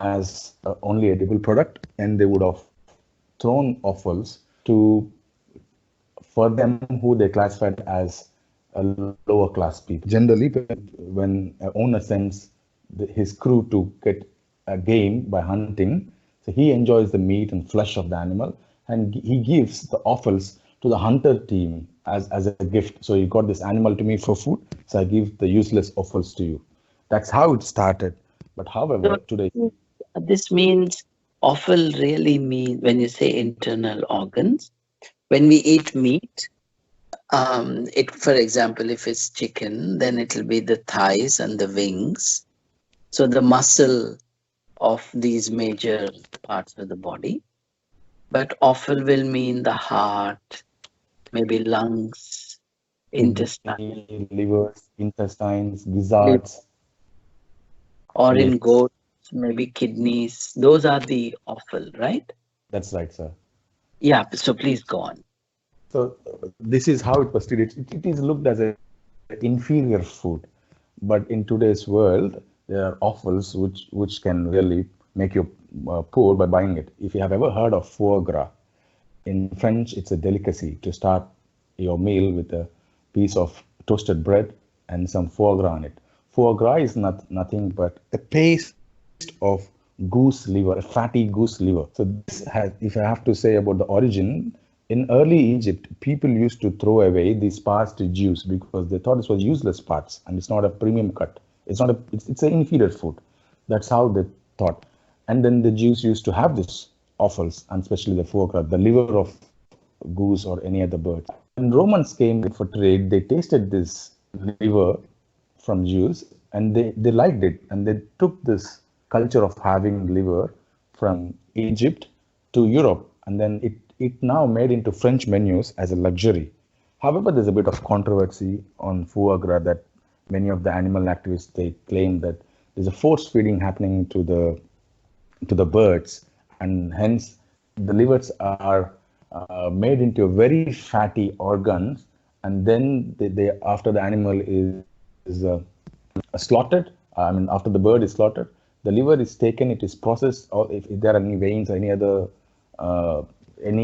as only edible product, and they would have thrown offals to for them who they classified as a lower class people. Generally, when a owner sends his crew to get a game by hunting, so he enjoys the meat and flesh of the animal, and he gives the offals to the hunter team as a gift. So you got this animal to me for food, so I give the useless offals to you. That's how it started. But So however, today, this means offal really means when you say internal organs, when we eat meat, for example, if it's chicken, then it'll be the thighs and the wings. So the muscle of these major parts of the body. But offal will mean the heart, maybe lungs, intestine, kidney, livers, intestines, liver, gizzards. or in Yes, goats, maybe kidneys. Those are the offal, right? that's right, sir. Yeah, so please go on. So this is how it was treated. It is looked as an inferior food, but in today's world, there are offals which can really make you poor by buying it. If you have ever heard of foie gras, in French, it's a delicacy to start your meal with a piece of toasted bread and some foie gras on it. Foie gras is nothing but a paste of goose liver, a fatty goose liver. So this has, if I have to say about the origin, in early Egypt, people used to throw away these parts to Jews because they thought this was useless parts and it's not a premium cut. It's an inferior food. That's how they thought. And then the Jews used to have this offals, and especially the foie gras, the liver of goose or any other bird. When Romans came for trade, they tasted this liver from Jews, and they liked it, and they took this culture of having liver from Egypt to Europe, and then it now made into French menus as a luxury. However, there's a bit of controversy on foie gras that many of the animal activists they claim that there's a force feeding happening to the birds, and hence the livers are made into very fatty organs, and then they after the animal is slaughtered. I mean, after the bird is slaughtered, the liver is taken. It is processed, or if there are any veins or any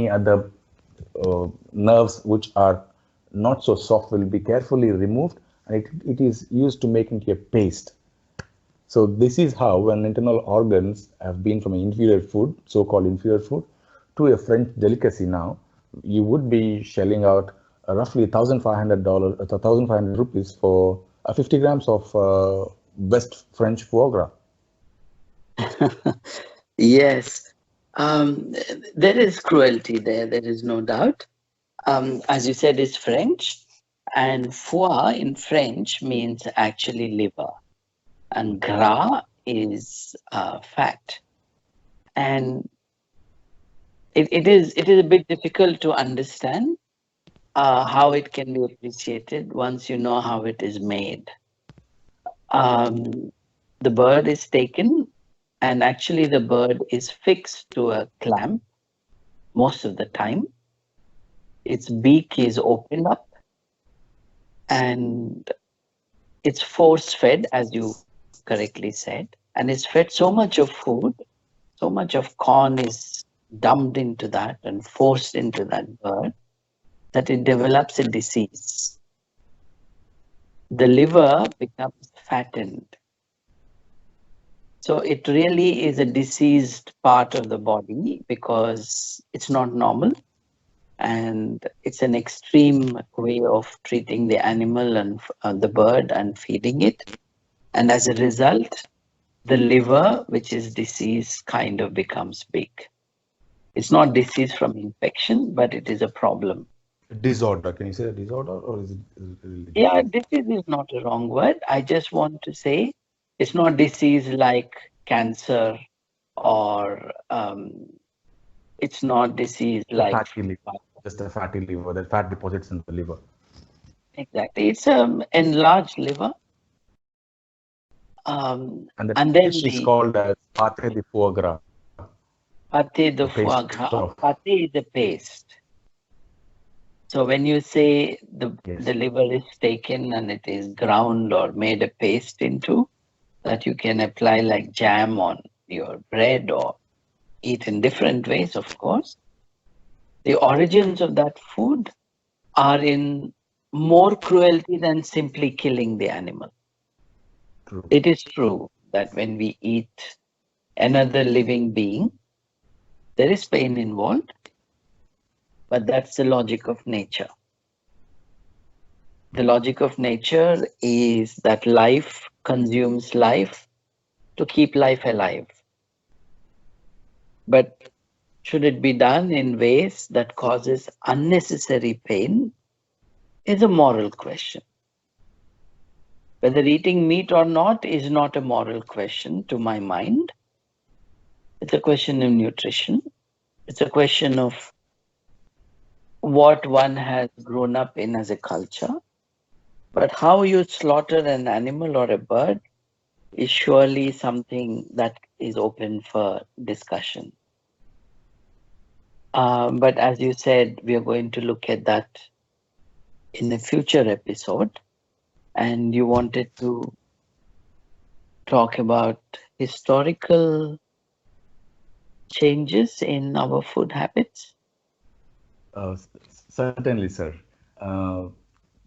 other nerves which are not so soft will be carefully removed, and it is used to make into a paste. So this is how when internal organs have been from an inferior food, so-called inferior food, to a French delicacy now, you would be shelling out roughly $1,500, 1,500 rupees for 50 grams of best French foie gras. Yes, there is cruelty there. There is no doubt. As you said, it's French, and foie in French means actually liver, and gras is fat. And it is a bit difficult to understand how it can be appreciated once you know how it is made. Um, the bird is taken, and actually the bird is fixed to a clamp most of the time. Its beak is opened up, and it's force fed, as you correctly said, and it's fed so much of food, so much of corn is dumped into that and forced into that bird that it develops a disease. The liver becomes fattened, So it really is a diseased part of the body because it's not normal, and it's an extreme way of treating the animal and the bird and feeding it. And as a result, the liver, which is disease, kind of becomes big. It's not disease from infection, but it is a problem. Disorder. Can you say a disorder or is it really Yeah, disease? disease is not a wrong word. I just want to say it's not disease like cancer, or it's not disease The like. fatty liver, just a fatty liver, that fat deposits in the liver. Exactly. It's enlarged liver. And the And then dish is the called as pate de foie gras, pâté the de foie paste gras. of, Pâté is the paste. So when you say the yes, liver is taken and it is ground or made a paste into, that you can apply like jam on your bread or eat in different ways, of course. The origins of that food are in more cruelty than simply killing the animal. true. It is true that when we eat another living being, there is pain involved, but that's the logic of nature. The logic of nature is that life consumes life to keep life alive. But should it be done in ways that causes unnecessary pain is a moral question. Whether eating meat or not is not a moral question to my mind. It's a question of nutrition. It's a question of what one has grown up in as a culture. But how you slaughter an animal or a bird is surely something that is open for discussion. But as you said, we are going to look at that in a future episode. And you wanted to talk about historical changes in our food habits. Certainly, sir. Uh,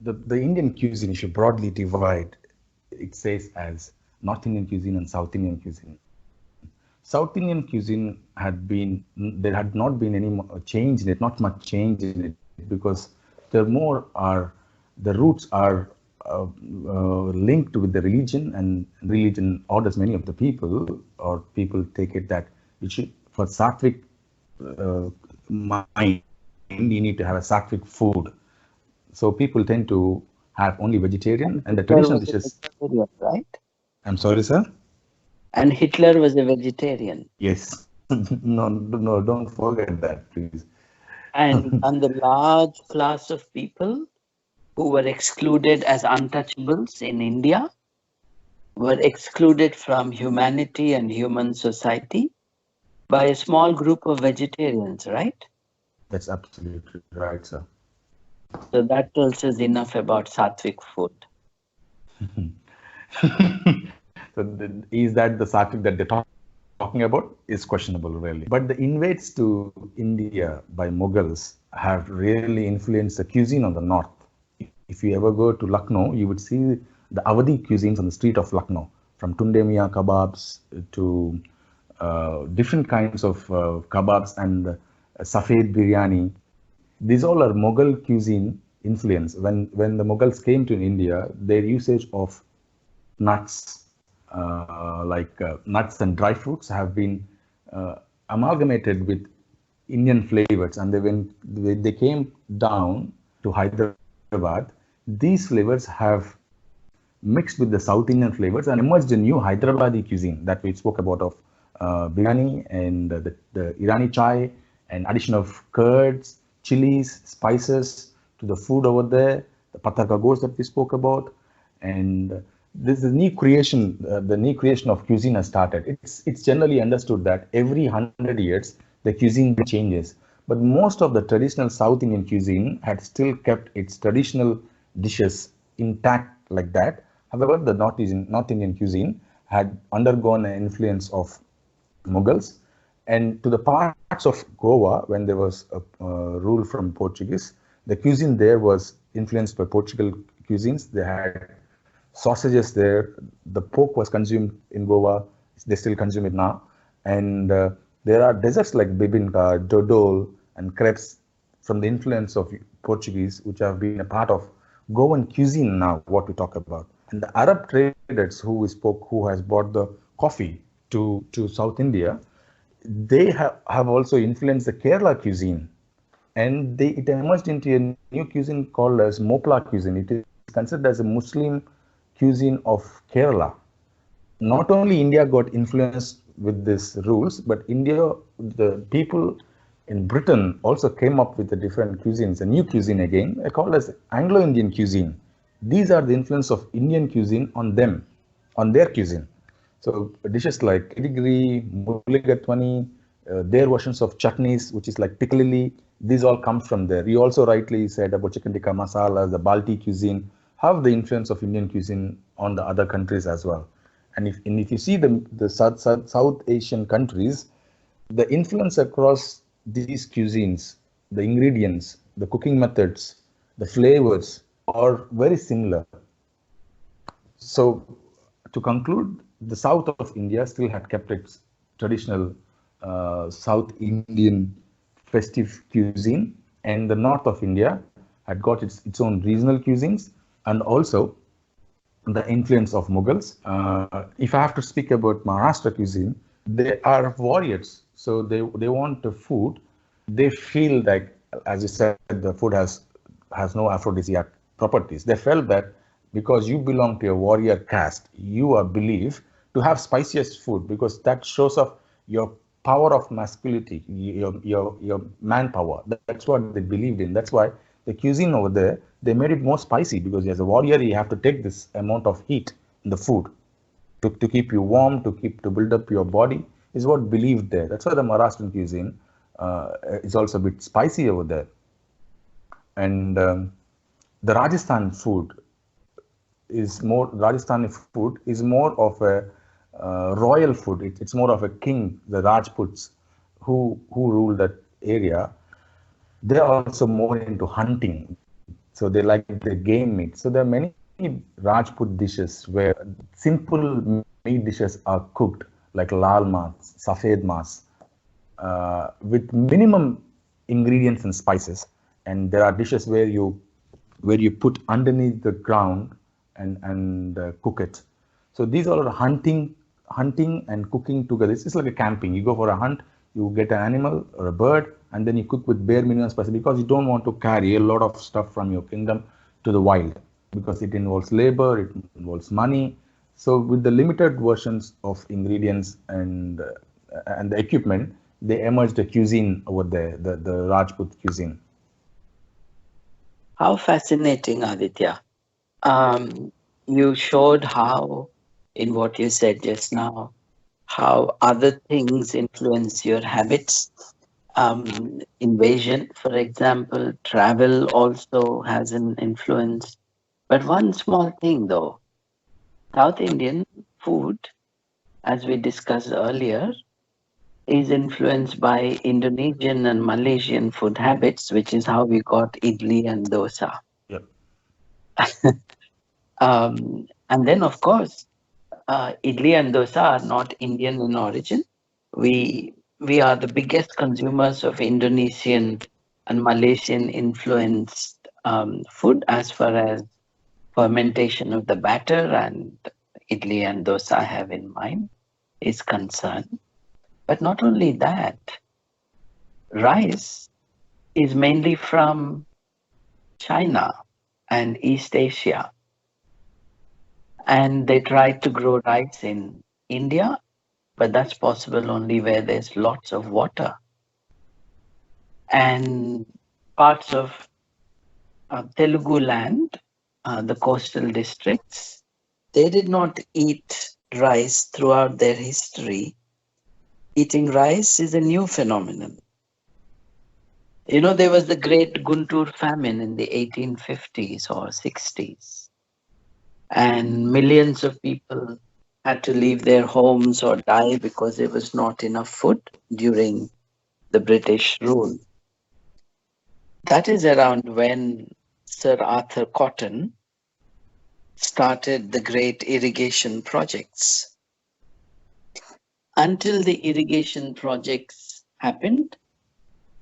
the Indian cuisine, if you broadly divide, it says as North Indian cuisine and South Indian cuisine. South Indian cuisine had been, there had not been any change in it, not much change in it, because there more are, the roots are linked with the religion, and religion orders many of the people, or people take it that you should, for sattvic mind, you need to have a sattvic food. So people tend to have only vegetarian, and the And traditional Hitler was dishes. a vegetarian, right? I'm sorry, sir. And Hitler was a vegetarian. Yes. No, no, don't forget that, please. And the large class of people who were excluded as untouchables in India were excluded from humanity and human society by a small group of vegetarians, right? That's absolutely right, sir. So that tells us enough about sattvic food. So is that the sattvic that they're talking about? Is questionable, really. But the invades to India by Mughals have really influenced the cuisine on the north. If you ever go to Lucknow, you would see the Awadhi cuisines on the street of Lucknow, from tunde miya kebabs to different kinds of kebabs and safed biryani. These all are Mughal cuisine influence. When the Mughals came to India, their usage of nuts, nuts and dry fruits, have been amalgamated with Indian flavors, and they came down to Hyderabad. These flavors have mixed with the South Indian flavors and emerged a new Hyderabadi cuisine that we spoke about, of biryani and the Irani chai, and addition of curds, chilies, spices to the food over there, the patakagos that we spoke about, and this is new creation. The new creation of cuisine has started. It's generally understood that every 100 years the cuisine changes, but most of the traditional South Indian cuisine had still kept its traditional dishes intact like that. However, the North Indian cuisine had undergone an influence of Mughals, and to the parts of Goa, when there was a rule from Portuguese, the cuisine there was influenced by Portugal cuisines. They had sausages there. The pork was consumed in Goa, They still consume it now. And there are desserts like bibinka, dodol, and crepes from the influence of Portuguese, which have been a part of Goan cuisine now, what we talk about. And the Arab traders who has brought the coffee to South India, they have also influenced the Kerala cuisine. And it emerged into a new cuisine called as Mopla cuisine. It is considered as a Muslim cuisine of Kerala. Not only India got influenced with these rules, but the people in Britain also came up with the different cuisines, a new cuisine again, called as Anglo-Indian cuisine. These are the influence of Indian cuisine on them, on their cuisine. So dishes like kedigree, mulligatwani, their versions of chutneys, which is like piccalilli, these all come from there. You also rightly said about chicken tikka masala, the Balti cuisine, have the influence of Indian cuisine on the other countries as well. And if you see the South Asian countries, the influence across these cuisines, the ingredients, the cooking methods, the flavors are very similar. So to conclude, the south of India still had kept its traditional South Indian festive cuisine, and the north of India had got its own regional cuisines, and also the influence of Mughals. If I have to speak about Maharashtra cuisine, they are warriors, so they want the food. They feel like, as you said, the food has no aphrodisiac properties. They felt that because you belong to a warrior caste, you are believed to have spiciest food because that shows off your power of masculinity, your manpower. That's what they believed in. That's why the cuisine over there, they made it more spicy because as a warrior, you have to take this amount of heat in the food to keep you warm, to build up your body is what believed there. That's why the Maharashtrian cuisine is also a bit spicy over there. And the Rajasthani food is more of a royal food. It's more of a king, the Rajputs who rule that area. They're also more into hunting, so they like the game meat. So there are many Rajput dishes where simple meat dishes are cooked, like lal mas, safed mas, with minimum ingredients and spices. And there are dishes where you put underneath the ground and cook it. So these are hunting and cooking together. It's just like a camping. You go for a hunt, you get an animal or a bird, and then you cook with bare minimum spices because you don't want to carry a lot of stuff from your kingdom to the wild because it involves labor, it involves money. So with the limited versions of ingredients and the equipment, they emerged a cuisine over there, the Rajput cuisine. How fascinating, Aditya. You showed how, in what you said just now, how other things influence your habits. Invasion, for example, travel also has an influence. But one small thing though, South Indian food, as we discussed earlier, is influenced by Indonesian and Malaysian food habits, which is how we got idli and dosa. Yep. And then, of course, idli and dosa are not Indian in origin. We are the biggest consumers of Indonesian and Malaysian influenced food as far as fermentation of the batter and idli and dosa have in mind is concerned. But not only that, rice is mainly from China and East Asia. And they tried to grow rice in India, but that's possible only where there's lots of water. And parts of Telugu land, the coastal districts, they did not eat rice throughout their history. Eating rice is a new phenomenon. You know, there was the great Guntur famine in the 1850s or 60s, and millions of people had to leave their homes or die because there was not enough food during the British rule. That is around when Sir Arthur Cotton started the great irrigation projects. until the irrigation projects happened.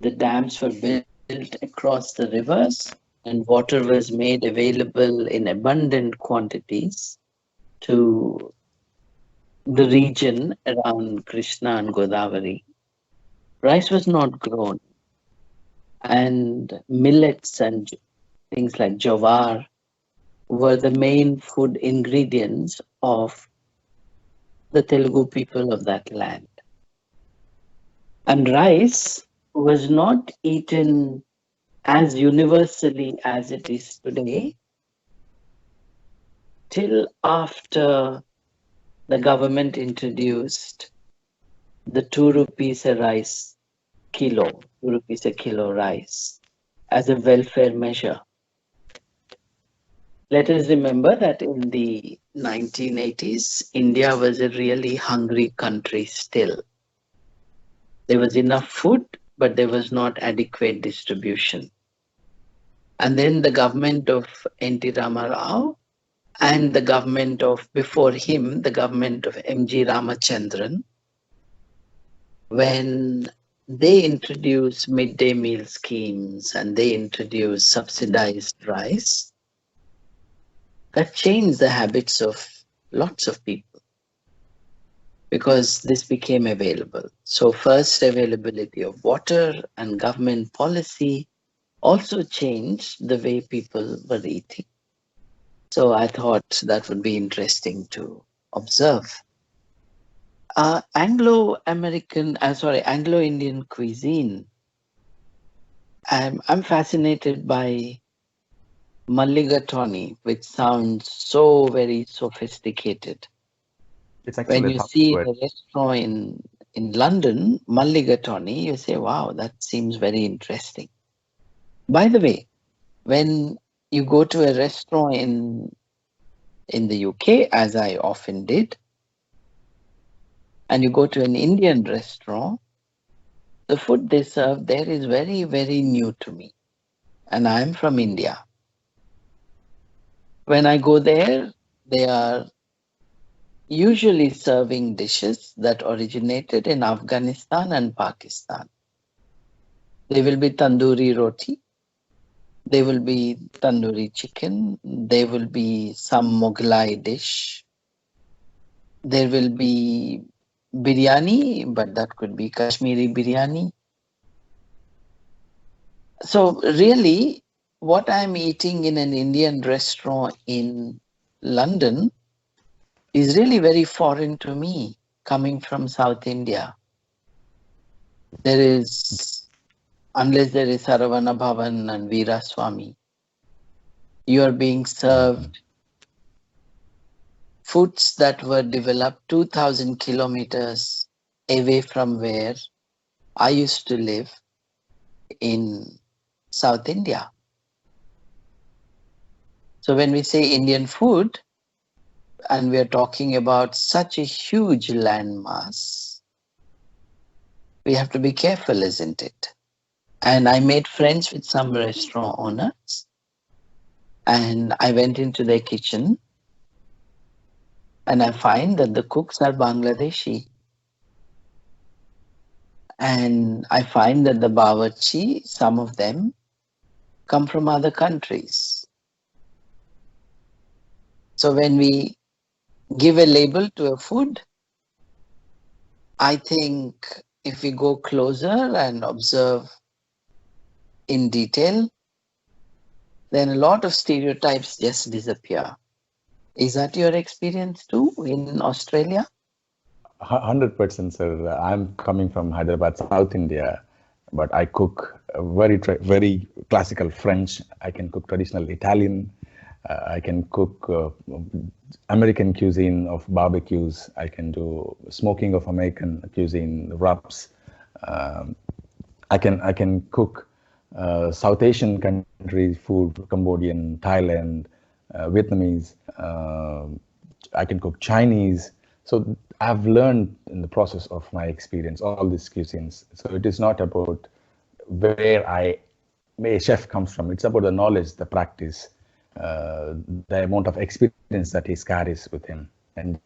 The dams were built across the rivers, and water was made available in abundant quantities to the region around Krishna and Godavari. Rice was not grown, and millets and things like jowar were the main food ingredients of the Telugu people of that land. And rice was not eaten as universally as it is today till after the government introduced the 2 rupees a rice kilo, 2 rupees a kilo rice as a welfare measure. Let us remember that in the 1980s, India was a really hungry country still. There was enough food, but there was not adequate distribution. And then the government of N.T. Ramarao and the government of, before him, the government of M.G. Ramachandran, when they introduced midday meal schemes and they introduced subsidized rice, that changed the habits of lots of people because this became available. So first availability of water and government policy also changed the way people were eating. So I thought that would be interesting to observe. Anglo-Indian cuisine. I'm fascinated by mulligatawny, which sounds so very sophisticated. It's actually When you see a restaurant in London, mulligatawny, you say, wow, that seems very interesting. By the way, when you go to a restaurant in the UK, as I often did, and you go to an Indian restaurant, the food they serve there is very, very new to me. And I'm from India. When I go there, they are usually serving dishes that originated in Afghanistan and Pakistan. There will be tandoori roti, there will be tandoori chicken, there will be some Mughlai dish, there will be biryani, but that could be Kashmiri biryani. So really, what I'm eating in an Indian restaurant in London is really very foreign to me, coming from South India. There is, unless there is Saravana Bhavan and Veera Swami, you are being served foods that were developed 2,000 kilometers away from where I used to live in South India. So when we say Indian food, and we are talking about such a huge landmass, we have to be careful, isn't it? And I made friends with some restaurant owners, and I went into their kitchen, and I find that the cooks are Bangladeshi. And I find that the bawarchi, some of them, come from other countries. So when we give a label to a food, I think if we go closer and observe in detail, then a lot of stereotypes just disappear. Is that your experience too in Australia? 100%, sir. I'm coming from Hyderabad, South India, but I cook very classical French. I can cook traditional Italian. I can cook American cuisine of barbecues. I can do smoking of American cuisine, rubs. I can cook South Asian country food, Cambodian, Thailand, Vietnamese. I can cook Chinese. So I've learned in the process of my experience all these cuisines. So it is not about where a chef comes from. It's about the knowledge, the practice, the amount of experience that he carries with him. And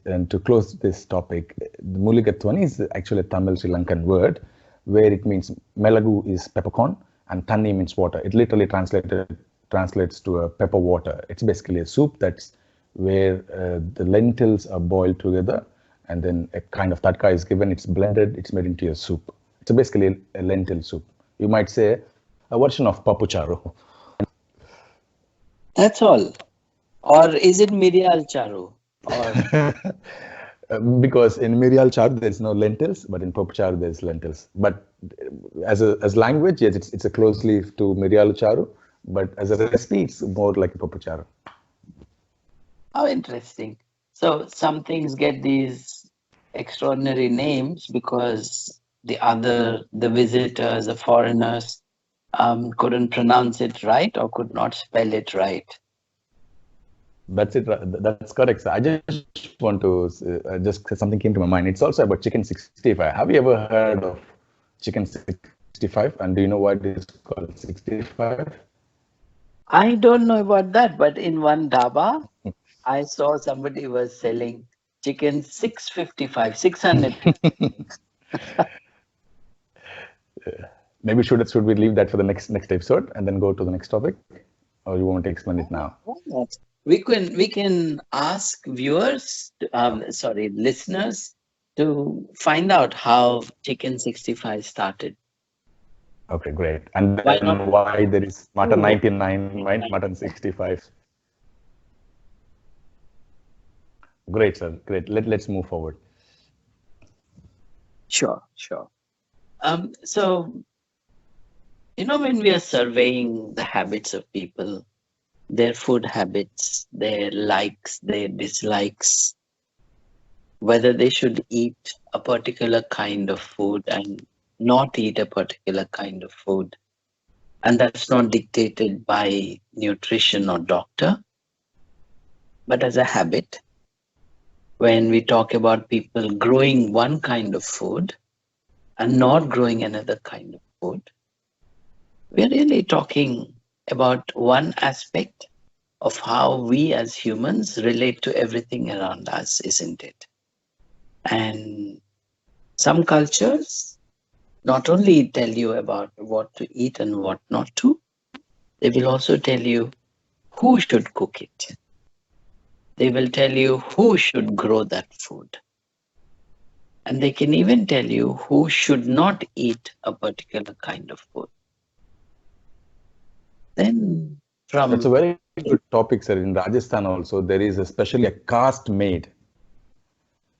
and to close this topic, Muligathwani is actually a Tamil Sri Lankan word where it means melagu is peppercorn and tanni means water. It literally translates to a pepper water. It's basically a soup that's where the lentils are boiled together and then a kind of tadka is given. It's blended. It's made into a soup. It's basically a lentil soup. You might say a version of papu charu. That's all. Or is it Mirial Charu? Or Because in Mirial char there's no lentils, but in papu charu there's lentils. But as language, yes, it's a closely to Mirial charu, but as a recipe, it's more like a papu charu. how interesting. So some things get these extraordinary names because the visitors, the foreigners couldn't pronounce it right or could not spell it right. That's it. That's correct, sir. I just want to just something came to my mind. It's also about chicken 65. Have you ever heard of chicken 65? And do you know why it is called 65? I don't know about that, but in one dhaba, I saw somebody was selling chicken 655, 600. Maybe should we leave that for the next episode and then go to the next topic, or you want to explain it now? We can ask viewers, listeners, to find out how Chicken 65 started. Okay, great. And then why there is mutton 99, mutton 65? Great, sir. Great. Let's move forward. Sure. So, when we are surveying the habits of people, their food habits, their likes, their dislikes, whether they should eat a particular kind of food and not eat a particular kind of food. And that's not dictated by nutrition or doctor, but as a habit. When we talk about people growing one kind of food and not growing another kind of food, we're really talking about one aspect of how we as humans relate to everything around us, isn't it? And some cultures not only tell you about what to eat and what not to, they will also tell you who should cook it. They will tell you who should grow that food. And they can even tell you who should not eat a particular kind of food. Then That's a very good topic, sir. In Rajasthan also, there is especially a caste made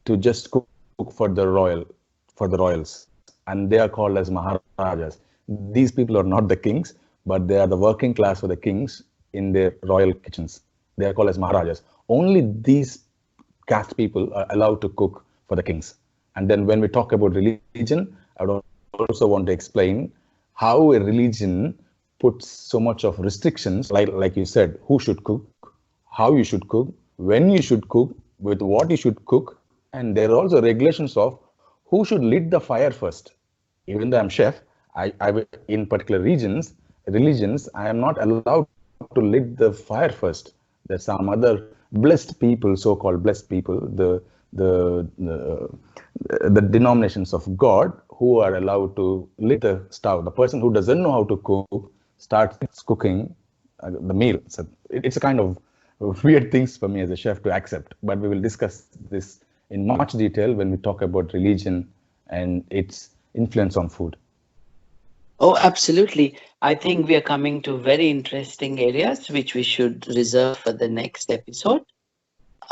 to just cook for the royals. And they are called as Maharajas. These people are not the kings, but they are the working class for the kings in their royal kitchens. They are called as Maharajas. Only these caste people are allowed to cook for the kings. And then when we talk about religion, I would also want to explain how a religion puts so much of restrictions, like you said, who should cook, how you should cook, when you should cook, with what you should cook. And there are also regulations of who should lit the fire first. Even though I'm chef, I in particular religions, I am not allowed to lit the fire first. There's some other blessed people, so-called blessed people, the denominations of God, who are allowed to lit the stove. The person who doesn't know how to cook starts cooking the meal. So it's a kind of weird things for me as a chef to accept. But we will discuss this in much detail when we talk about religion and its influence on food. Oh, absolutely. I think we are coming to very interesting areas which we should reserve for the next episode,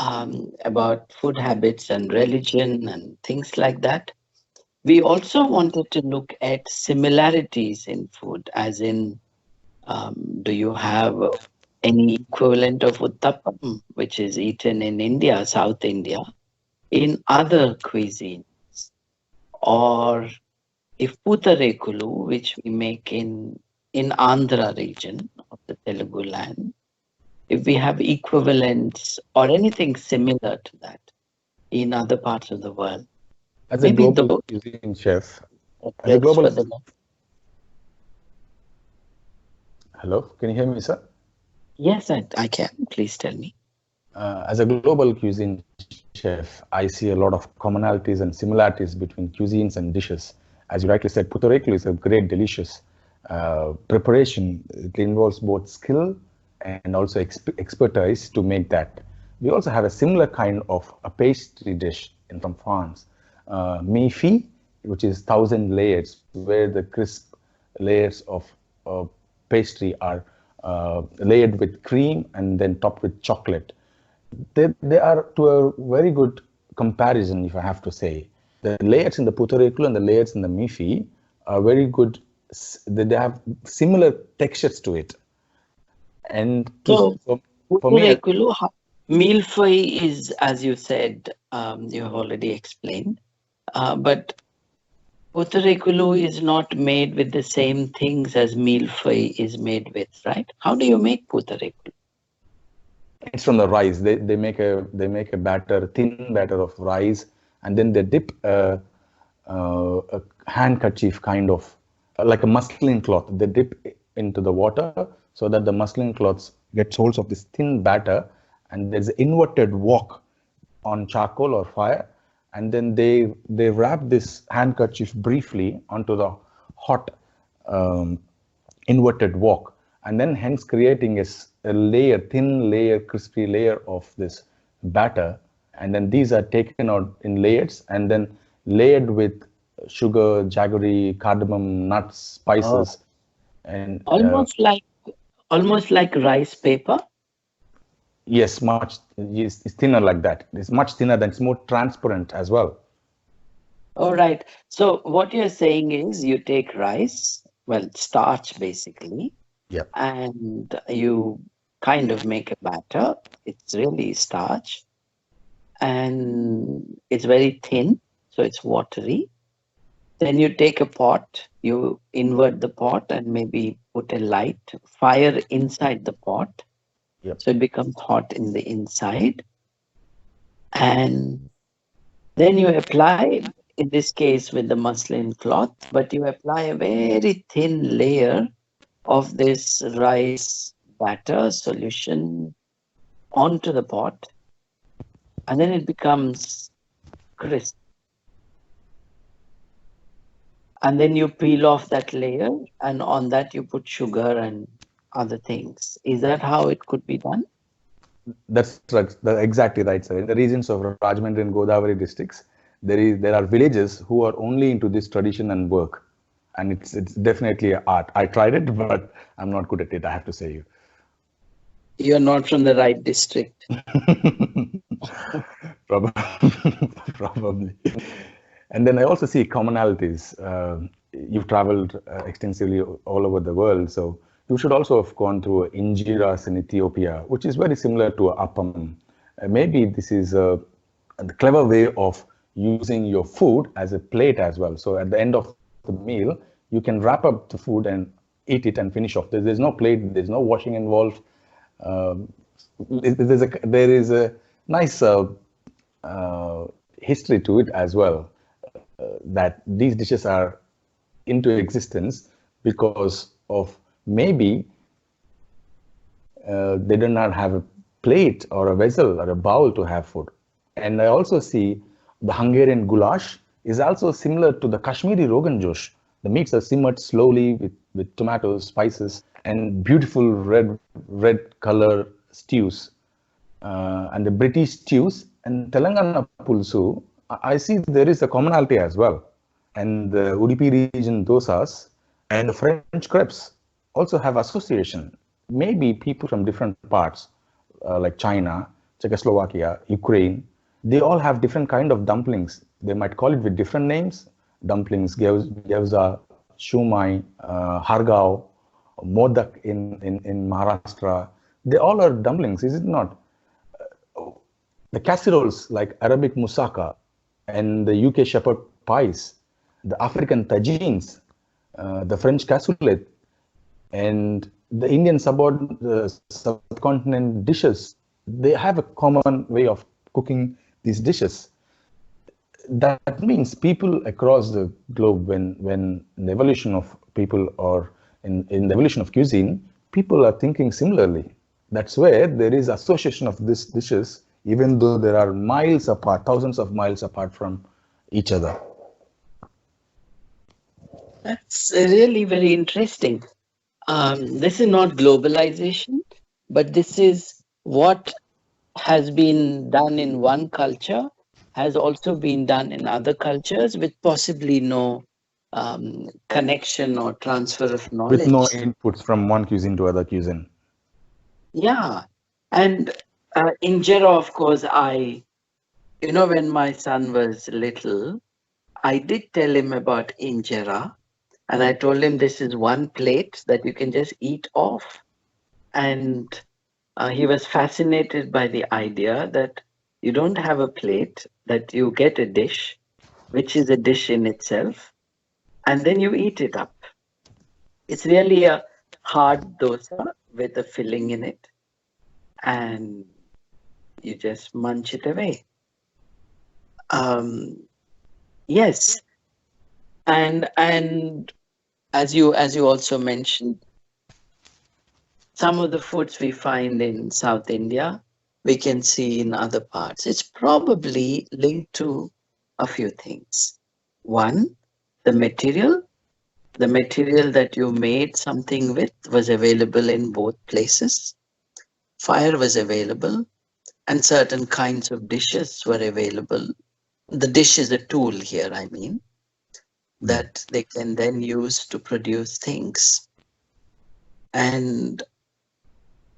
about food habits and religion and things like that. We also wanted to look at similarities in food, as in, do you have any equivalent of uttapam, which is eaten in India, South India, in other cuisines? Or if Pootharekulu, which we make in Andhra region of the Telugu land, if we have equivalents or anything similar to that in other parts of the world. As a global cuisine chef, Hello, can you hear me, sir? Yes, I can. Please tell me. As a global cuisine chef, I see a lot of commonalities and similarities between cuisines and dishes. As you rightly said, Pootharekulu is a great, delicious preparation. It involves both skill and also expertise to make that. We also have a similar kind of a pastry dish from France, mi-fi, which is 1,000 layers, where the crisp layers of pastry are layered with cream and then topped with chocolate. They are to a very good comparison, if I have to say. The layers in the Pootharekulu and the layers in the mi-fi are very good. They have similar textures to it. And So, for me, milfoi is, as you said, you have already explained, but Pootharekulu is not made with the same things as milfoi is made with, right? How do you make Pootharekulu? it's from the rice. They make a batter, thin batter of rice, and then they dip a handkerchief kind of like a muslin cloth. They dip into the water so that the muslin cloths gets hold of this thin batter, and there's an inverted wok on charcoal or fire, and then they wrap this handkerchief briefly onto the hot inverted wok, and then hence creating a layer, thin layer, crispy layer of this batter, and then these are taken out in layers and then layered with sugar, jaggery, cardamom, nuts, spices, and almost like rice paper. Yes, it's thinner like that. It's much thinner, than it's more transparent as well. All right. So what you're saying is you take rice, well, starch basically, Yeah. and you kind of make a batter. It's really starch, and it's very thin, so it's watery. Then you take a pot, you invert the pot and maybe put a light fire inside the pot. Yep. So it becomes hot in the inside. And then you apply, in this case with the muslin cloth, but you apply a very thin layer of this rice batter solution onto the pot. And then it becomes crisp. And then you peel off that layer, and on that you put sugar and other things. Is that how it could be done? That's exactly right, sir. In the regions of Rajahmundry and Godavari districts, there are villages who are only into this tradition and work, and it's definitely an art. I tried it, but I'm not good at it, I have to say you. You're not from the right district. Probably. And then I also see commonalities. You've traveled extensively all over the world, so you should also have gone through injiras in Ethiopia, which is very similar to appam. Maybe this is a clever way of using your food as a plate as well. So at the end of the meal, you can wrap up the food and eat it and finish off. There's no plate, there's no washing involved. There is a nice history to it as well, that these dishes are into existence because of maybe they do not have a plate or a vessel or a bowl to have food. And I also see the Hungarian goulash is also similar to the Kashmiri Rogan Josh. The meats are simmered slowly with tomatoes, spices, and beautiful red color stews. And the British stews and Telangana pulsu, I see there is a commonality as well. And the Udupi region dosas and the French crepes also have association. Maybe people from different parts, like China, Czechoslovakia, Ukraine, they all have different kind of dumplings. They might call it with different names. Dumplings, gyavza, shumai, hargao, modak in Maharashtra. They all are dumplings, is it not? The casseroles like Arabic moussaka and the UK shepherd pies, the African tagines, the French cassoulet, and the Indian subcontinent dishes, they have a common way of cooking these dishes. That means people across the globe, when the evolution of people or in the evolution of cuisine, people are thinking similarly. That's where there is association of these dishes even though there are miles apart, thousands of miles apart from each other. That's really very interesting. This is not globalization, but this is what has been done in one culture, has also been done in other cultures with possibly no connection or transfer of With no knowledge. inputs from one cuisine to other cuisine. Yeah. And injera, of course, when my son was little, I did tell him about injera. And I told him this is one plate that you can just eat off. And he was fascinated by the idea that you don't have a plate, that you get a dish, which is a dish in itself, and then you eat it up. It's really a hard dosa with a filling in it, and you just munch it away. Um, yes, and as you also mentioned, some of the foods we find in South India, we can see in other parts. It's probably linked to a few things. One, the material. The material that you made something with was available in both places. Fire was available, and certain kinds of dishes were available. The dish is a tool here, I mean, that they can then use to produce things. And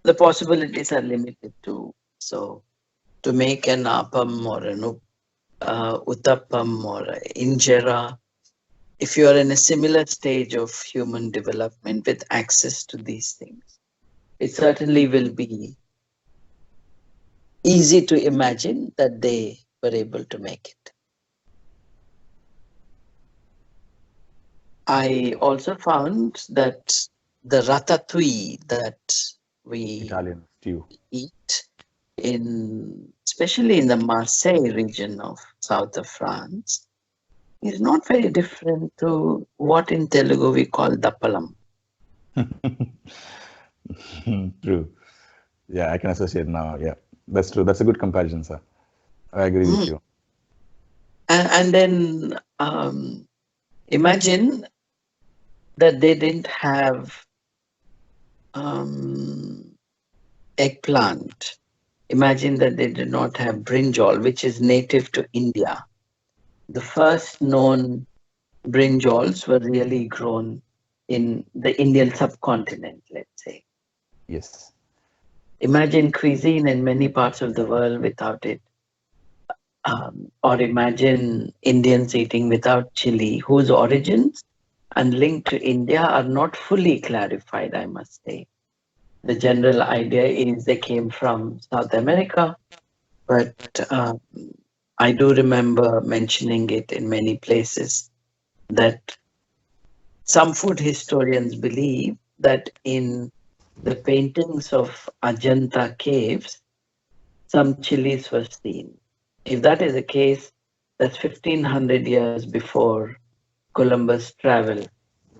the possibilities are limited too. So to make an appam or an uttappam or a injera, if you are in a similar stage of human development with access to these things, it certainly will be easy to imagine that they were able to make it. I also found that the ratatouille that we Italian stew. eat especially in the Marseille region of south of France, is not very different to what in Telugu we call dappalam. True. Yeah, I can associate now. Yeah, that's true. That's a good comparison, sir. I agree with you. And then imagine that they didn't have eggplant. Imagine that they did not have brinjal, which is native to India. The first known brinjals were really grown in the Indian subcontinent, let's say. Yes. Imagine cuisine in many parts of the world without it. Or imagine Indians eating without chili, whose origins and link to India are not fully clarified, I must say. The general idea is they came from South America, but I do remember mentioning it in many places that some food historians believe that in the paintings of Ajanta caves, some chilies were seen. If that is the case, that's 1500 years before Columbus traveled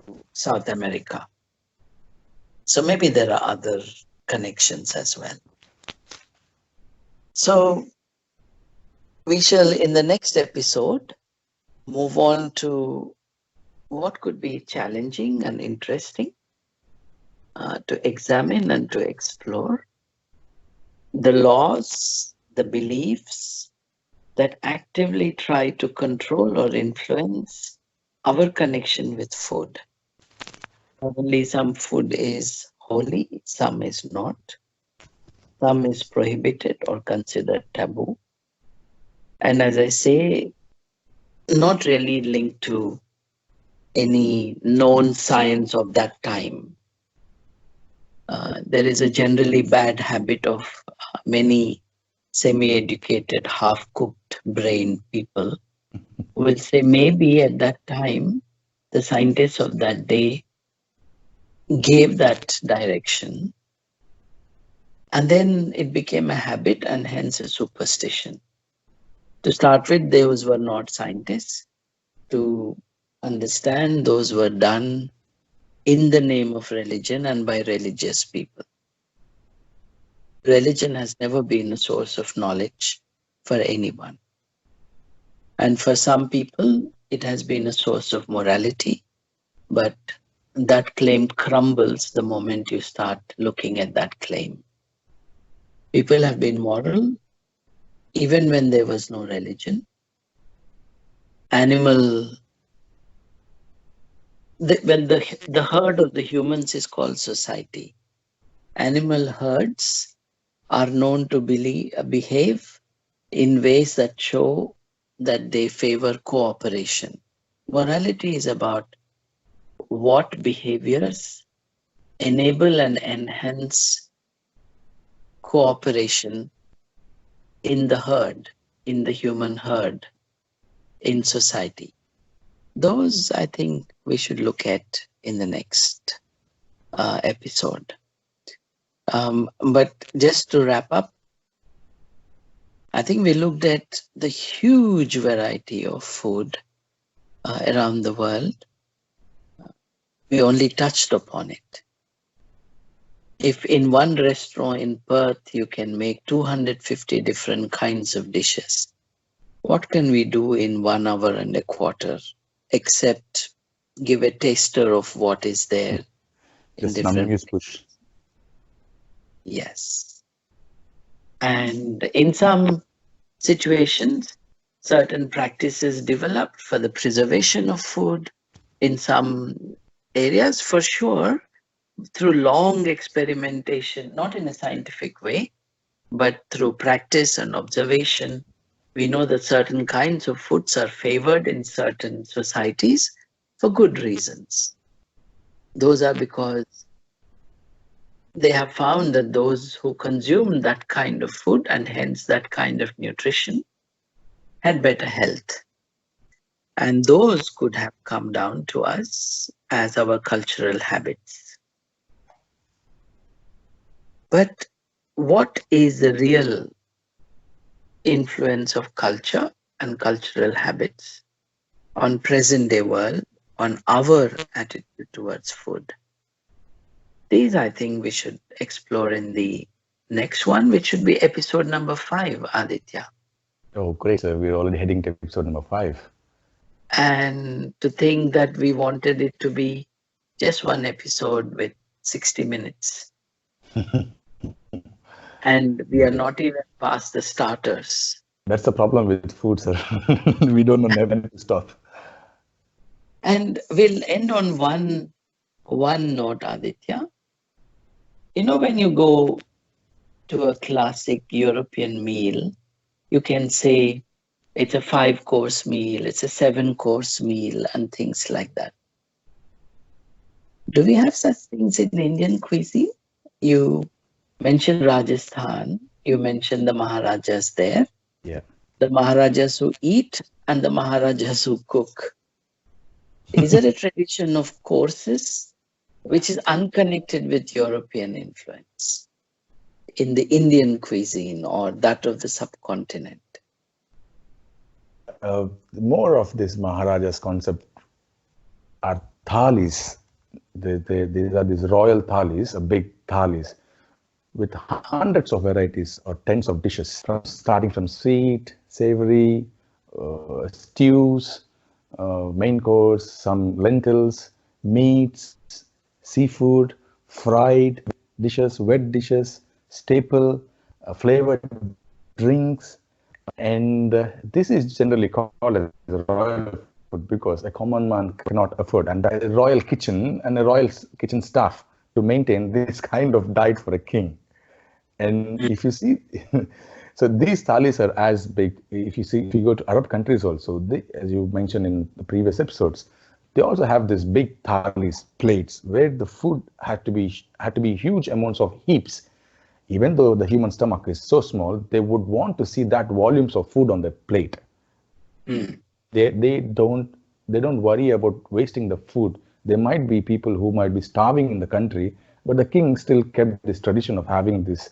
to South America. So maybe there are other connections as well. So we shall, in the next episode, move on to what could be challenging and interesting to examine and to explore. The laws, the beliefs that actively try to control or influence our connection with food. Only some food is holy, some is not, some is prohibited or considered taboo. And as I say, not really linked to any known science of that time. There is a generally bad habit of many semi-educated, half-cooked brain people who will say maybe at that time the scientists of that day gave that direction, and then it became a habit and hence a superstition. To start with, those were not scientists. To understand, those were done in the name of religion and by religious people. religion has never been a source of knowledge for anyone. And for some people, it has been a source of morality, but that claim crumbles the moment you start looking at that claim. People have been moral even when there was no religion. When the herd of the humans is called society, animal herds are known to behave in ways that show that they favor cooperation. Morality is about what behaviors enable and enhance cooperation in the herd, in the human herd, in society. Those, I think, we should look at in the next episode. But just to wrap up, I think we looked at the huge variety of food around the world. We only touched upon it. If in one restaurant in Perth you can make 250 different kinds of dishes, what can we do in 1 hour and a quarter except give a taster of what is there in different places? Push. Yes. And in some situations, certain practices developed for the preservation of food. In some areas, for sure, through long experimentation, not in a scientific way, but through practice and observation, we know that certain kinds of foods are favored in certain societies for good reasons. Those are because they have found that those who consume that kind of food and hence that kind of nutrition had better health. And those could have come down to us as our cultural habits. But what is the real influence of culture and cultural habits on present day world, on our attitude towards food? These, I think, we should explore in the next one, which should be episode number 5, Aditya. Oh, great, sir. We're already heading to episode number 5. And to think that we wanted it to be just one episode with 60 minutes. And we are not even past the starters. That's the problem with food, sir. We don't know when to stop. And we'll end on one note, Aditya. You know, when you go to a classic European meal, you can say it's a 5-course meal, it's a 7-course meal, and things like that. Do we have such things in Indian cuisine? You mentioned Rajasthan, you mentioned the Maharajas there. Yeah. The Maharajas who eat and the Maharajas who cook. Is there a tradition of courses which is unconnected with European influence in the Indian cuisine or that of the subcontinent? More of this Maharaja's concept are thalis. These are these royal thalis, big thalis, with hundreds of varieties or tens of dishes, starting from sweet, savory, stews, main course, some lentils, meats, seafood, fried dishes, wet dishes, staple, flavored drinks. And this is generally called as royal food because a common man cannot afford, and a royal kitchen and a royal kitchen staff to maintain this kind of diet for a king. And if you see, so these thalis are as big. If you go to Arab countries also, as you mentioned in the previous episodes, they also have this big thalis plates where the food had to be huge amounts of heaps. Even though the human stomach is so small, they would want to see that volumes of food on the plate. They don't worry about wasting the food. There might be people who might be starving in the country, but the king still kept this tradition of having this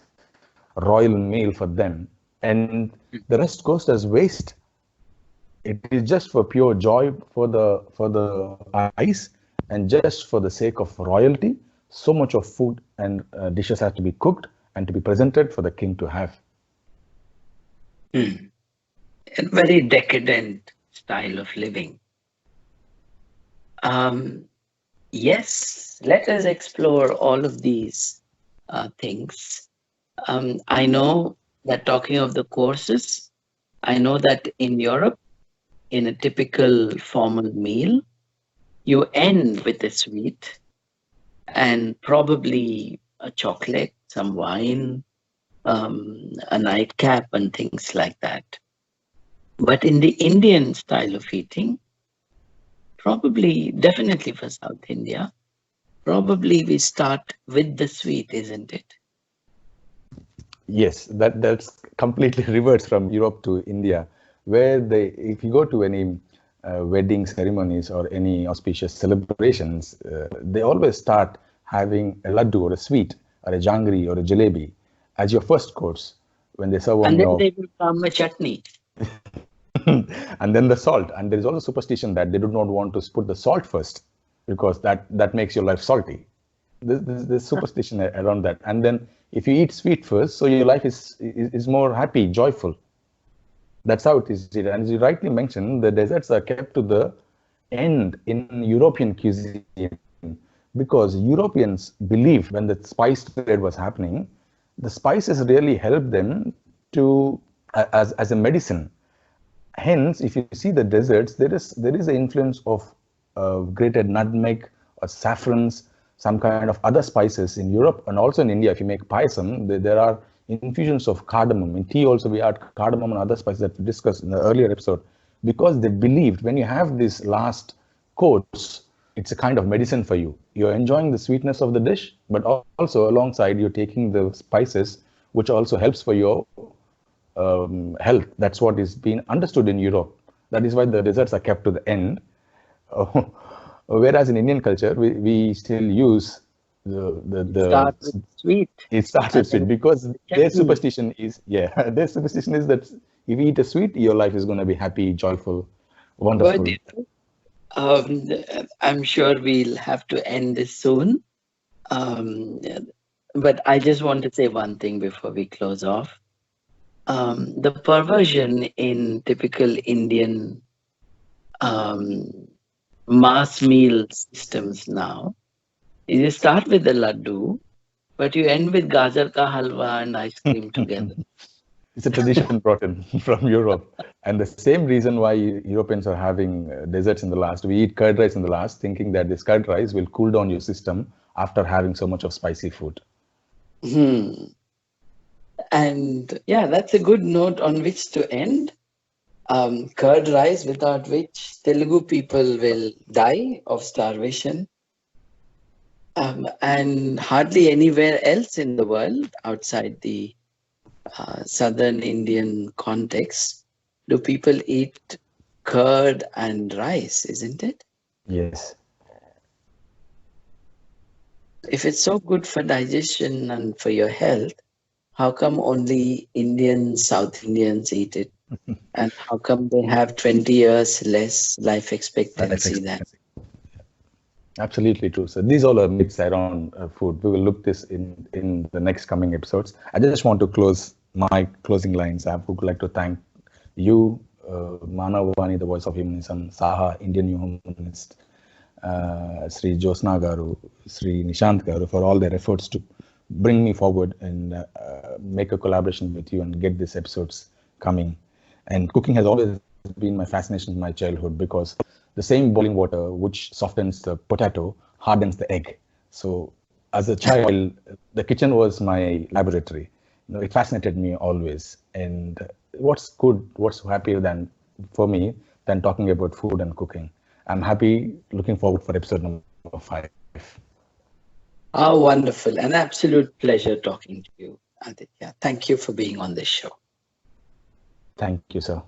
royal meal for them, and the rest goes as waste. It is just for pure joy for the eyes, and just for the sake of royalty. So much of food and dishes have to be cooked and to be presented for the king to have. A very decadent style of living. Yes, let us explore all of these things. I know that talking of the courses, I know that in Europe, in a typical formal meal, you end with a sweet and probably a chocolate, some wine, a nightcap, and things like that. But in the Indian style of eating, probably, definitely for South India, probably we start with the sweet, isn't it? Yes, that's completely reverse from Europe to India, where if you go to any wedding ceremonies or any auspicious celebrations, they always start having a laddu or a sweet or a jangri or a jalebi as your first course when they serve on And then your they will come a chutney. and then the salt. And there is also superstition that they do not want to put the salt first because that makes your life salty. There's superstition around that. And then if you eat sweet first, so your life is more happy, joyful. That's how it is. And as you rightly mentioned, the desserts are kept to the end in European cuisine because Europeans believed when the spice trade was happening, the spices really helped them to as a medicine. Hence, if you see the desserts, there is an influence of grated nutmeg or saffrons, some kind of other spices in Europe and also in India. If you make payasam, there are infusions of cardamom. In tea also we add cardamom and other spices that we discussed in the earlier episode because they believed when you have this last course, it's a kind of medicine for you. You're enjoying the sweetness of the dish, but also alongside you're taking the spices, which also helps for your health. That's what is being understood in Europe. That is why the desserts are kept to the end. Whereas in Indian culture, we still use Start with sweet. it starts with sweet because their superstition is their superstition is that if you eat a sweet, your life is going to be happy, joyful, wonderful. But, I'm sure we'll have to end this soon. But I just want to say one thing before we close off. The perversion in typical Indian mass meal systems now is you start with the laddu, but you end with gajar ka halwa and ice cream together. It's a tradition brought in from Europe. And the same reason why Europeans are having desserts in the last. We eat curd rice in the last, thinking that this curd rice will cool down your system after having so much of spicy food. And yeah, that's a good note on which to end. Curd rice, without which Telugu people will die of starvation. And hardly anywhere else in the world outside the southern Indian context do people eat curd and rice, isn't it? Yes. If it's so good for digestion and for your health, how come only South Indians eat it? And how come they have 20 years less life expectancy than? Absolutely true. So these all are myths around food. We will look this in the next coming episodes. I just want to close my closing lines. I would like to thank you, Manavani, the voice of humanism, Saha, Indian humanist, Sri Josna Garu, Sri Nishant Garu, for all their efforts to bring me forward and make a collaboration with you and get these episodes coming. And cooking has always been my fascination in my childhood because the same boiling water which softens the potato hardens the egg. So as a child, the kitchen was my laboratory. It fascinated me always. And what's happier than for me than talking about food and cooking? I'm happy, looking forward for episode number 5. Oh, wonderful. An absolute pleasure talking to you, Auditya. Thank you for being on this show. Thank you, sir.